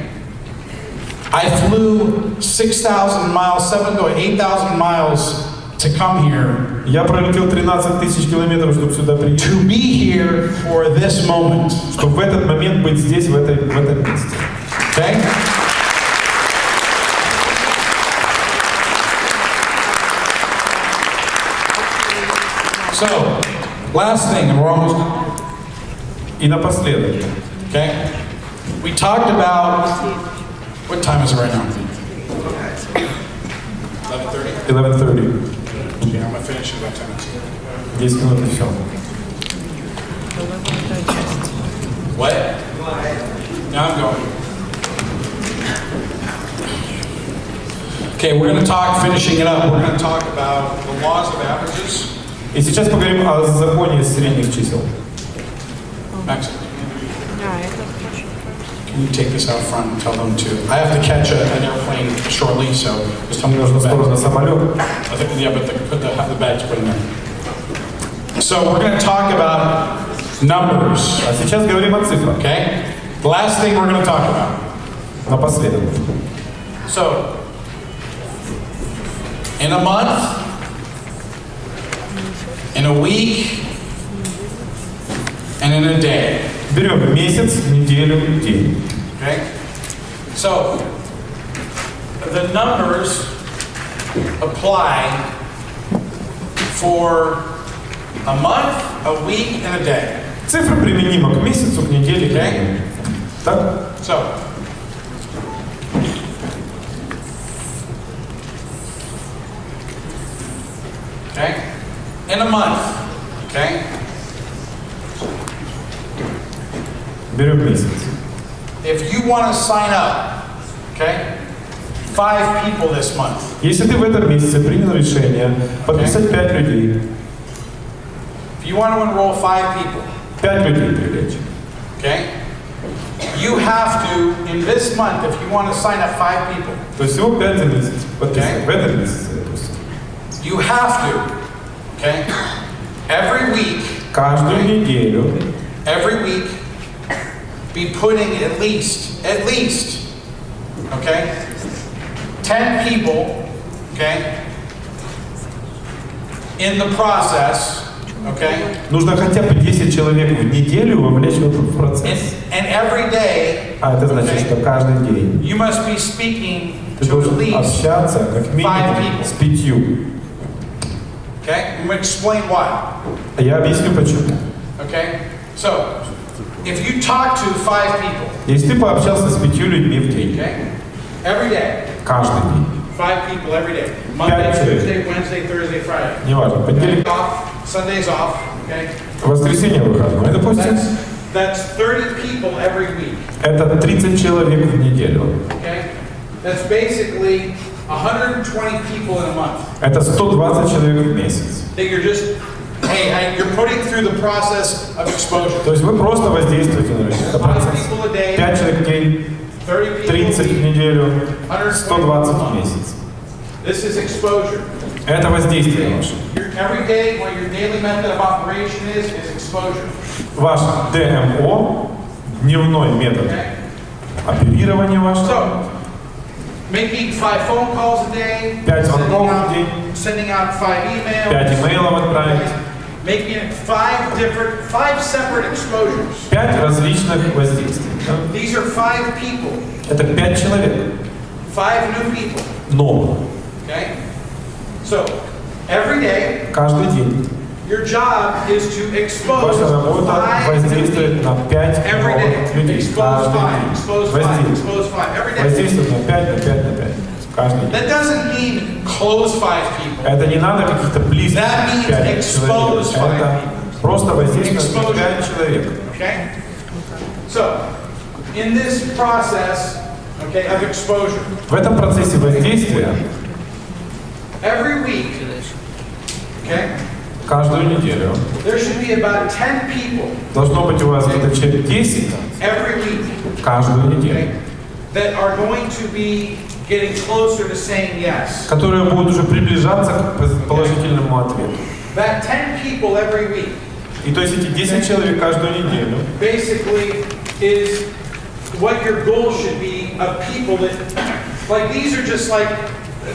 I flew 6,000 miles, 8,000 miles to come here. Я пролетел 13 000 километров, чтобы сюда приехать. To be here for this moment. Чтобы в этот момент быть здесь, в этом месте. Okay? So, last thing, and we're almost done. И напоследок. Okay? We talked about, what time is it right now? 11:30? 11:30. Okay, I'm gonna finish in about 10 minutes. 10 минут и все. What? Now I'm going. Okay, we're going to talk, finishing it up, we're going to talk about the laws of averages. И сейчас поговорим о законе средних чисел. Max, can you take this out front and tell them to? I have to catch an airplane shortly, so just tell me Мне those нужно скоро на bags. самолет. I think, yeah, but put the bags, put them there. So we're going to talk about numbers, А сейчас говорим о цифрах. okay? The last thing we're going to talk about. Напоследок. So, in a month, in a week, and in a day. Берем месяц, неделю, день. Okay? So, the numbers apply for a month, a week, and a day. Цифра применима к месяцу, к неделе, к дню. Так? So, okay? In a month, okay? Берем месяц. If you want to sign up, okay? 5 people this month. Если ты в этом месяце принял решение подписать 5 людей, If you want to enroll 5 people, 5 людей привлечь. okay? You have to, in this month, if you want to sign up 5 people, То есть всего 5 за месяц подписать. В этом месяце, допустим. you have to, okay? Every week, Каждую неделю every week, be putting at least, okay, 10 people, okay, in the process, okay, нужно хотя бы 10 человек в неделю вовлечь в этот процесс. and every day, А это значит, что каждый день you must be speaking ты to at должен least, общаться как минимум с 5. okay, I'm going to explain why, Я объясню почему. okay, so, if you talk to 5 people, Если ты пообщался с 5 людьми в день, okay, every day, каждый день, 5 people every day, Monday, Tuesday, Wednesday, Thursday, Friday, неважно, понедельник, off, Sunday's off, okay, воскресенье выходной, допустим, that's 30 people every week, это 30 человек в неделю. okay, that's basically 120 people in a month, Это 120 человек в месяц. that you're just, hey, you're putting through the process of exposure, То есть вы просто воздействуете на людей. Это 5 процесс. people a day, 5 человек в день, 30 people 30 a в week, неделю, 120 120 a в month. месяц. This is exposure. Это воздействие ваше. Every day, what your daily method of operation is exposure. Ваш ДМО, дневной метод Okay? оперирования вашего, So, making 5 phone calls a day, 5 звонков в день, sending out 5 emails, 5 имейлов отправить, making 5 separate exposures. 5 различных воздействий. Да? These are 5 people, Это 5 человек 5 new people. новых. Okay? So, every day, Каждый день. your job is to expose Ваша работа 5 new воздействует people. на 5 Every новых day, людей. expose Каждый 5, день. expose 5, expose 5, every day. Воздействует на 5, на 5, на 5. Каждый день. That doesn't mean close 5 people. Это не надо каких-то близких That means 5 expose человек. 5 Это просто воздействует на Exposure. 5 человек. Okay? So, in this process, okay, of exposure, В этом процессе воздействия every week, okay, каждую неделю there should be about 10 people должно быть у вас где-то человек 10 every week, каждую неделю, okay, that are going to be getting closer to saying yes. которые будут уже приближаться к положительному ответу. That 10 people every week И то есть эти 10 человек каждую неделю basically is what your goal should be of people that, like these are just like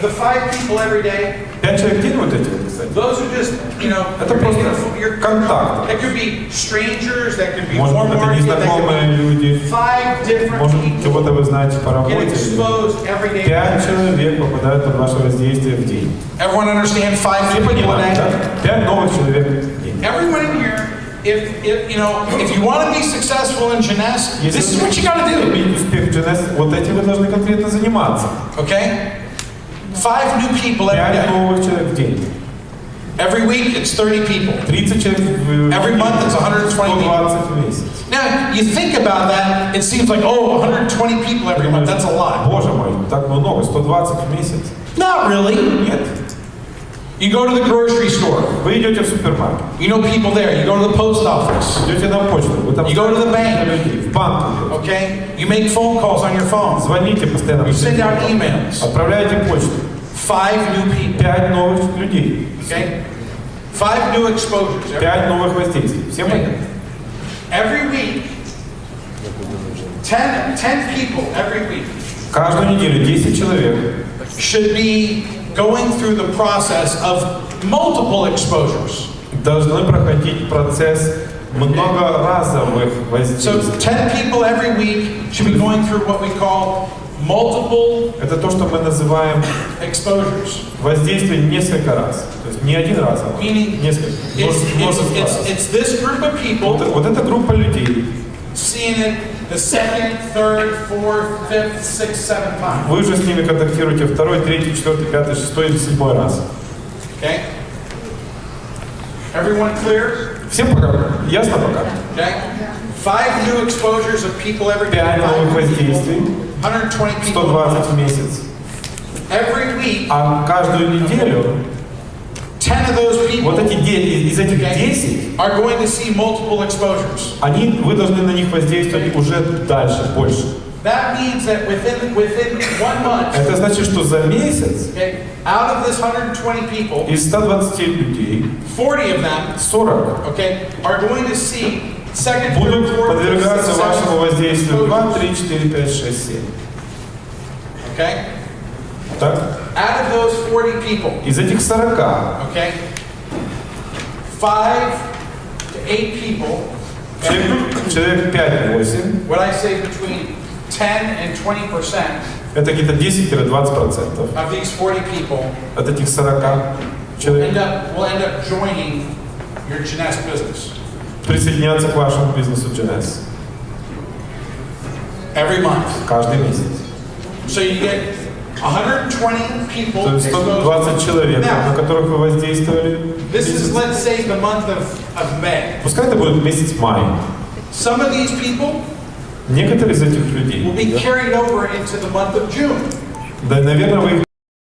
the 5 people every day. 5 человек в день вот эти вот, кстати. Those are just, you know, Это просто контакт. That could be strangers, that could be Может быть, это that незнакомые could люди, be 5 different может, people кого-то вы знаете по get работе. exposed every day. 5 человек попадают под ваше воздействие в день. Everyone understand 5 Все new people a понимают, day? да? 5 новых человек в день. Everyone in here, if you want to be successful in gymnastics, this is what you got to do. Иметь успех в GNS, вот этим вы должны конкретно заниматься. Okay? 5 new people every 5 day. новых человек в день. Every week it's 30 people. 30 человек в Every month it's 120 people. 120 в месяц. Now, you think about that, it seems like, 120 people every month, that's a lot. Боже мой, так много, 120 в месяц. Not really. Нет. You go to the grocery store. Вы идете в супермаркет, You know people there. You go to the post office. идете на почту, вы там You go to the bank. людей, в банк идете. Okay? You make phone calls on your phone. Звоните постоянно. You send out emails. Отправляете почту. 5 new people. 5 новых людей. Okay? 5 new exposures. 5 новых воздействий. Всем понятно? Every week, 10 people every week Каждую неделю 10 человек should be going through the process of multiple exposures. должны проходить процесс многоразовых So воздействий. 10 people every week should be going through what we call multiple Это то, что мы называем exposures. воздействие несколько раз. То есть не один раз, а Meaning, несколько. Множество раз. it's this group of people Вот эта группа людей. seeing it the second, third, fourth, fifth, sixth, seventh time. Вы уже с ними контактируете второй, третий, четвертый, пятый, шестой или седьмой раз. Okay? Everyone clear? Всем пока? Ясно пока? Okay? 5 new exposures of people every day. 5 новых воздействий, 120 people. 120 в месяц. Every week, А каждую неделю 10 of those people вот эти из этих 10, are going to see multiple exposures. вы должны на них воздействовать уже дальше, больше. That means that within 1 month, Это значит, что за месяц okay, out of this 120 people, из 120 людей 40 of them, 40 okay, are going to see second, будут third, fourth, fifth, подвергаться sixth, вашему seventh воздействию 2, exposures. 3, 4, 5, 6, 7. Okay? Так? Out of those 40 people, Из этих 40 okay, 5 to 8 people, человек 5-8, what I say between 10 and 20% это где-то 10-20% of these 40 people от этих 40 will человек end up joining your Jeunesse business присоединяться к вашему бизнесу Jeunesse every month. каждый месяц. So you get 120 people То есть exposed. 120 человек, на Now, которых вы воздействовали. this is, let's say, the month of May. Пускай это будет месяц май. Some of these people Некоторые из этих will людей, be carried over into the month of June. да, наверное, вы их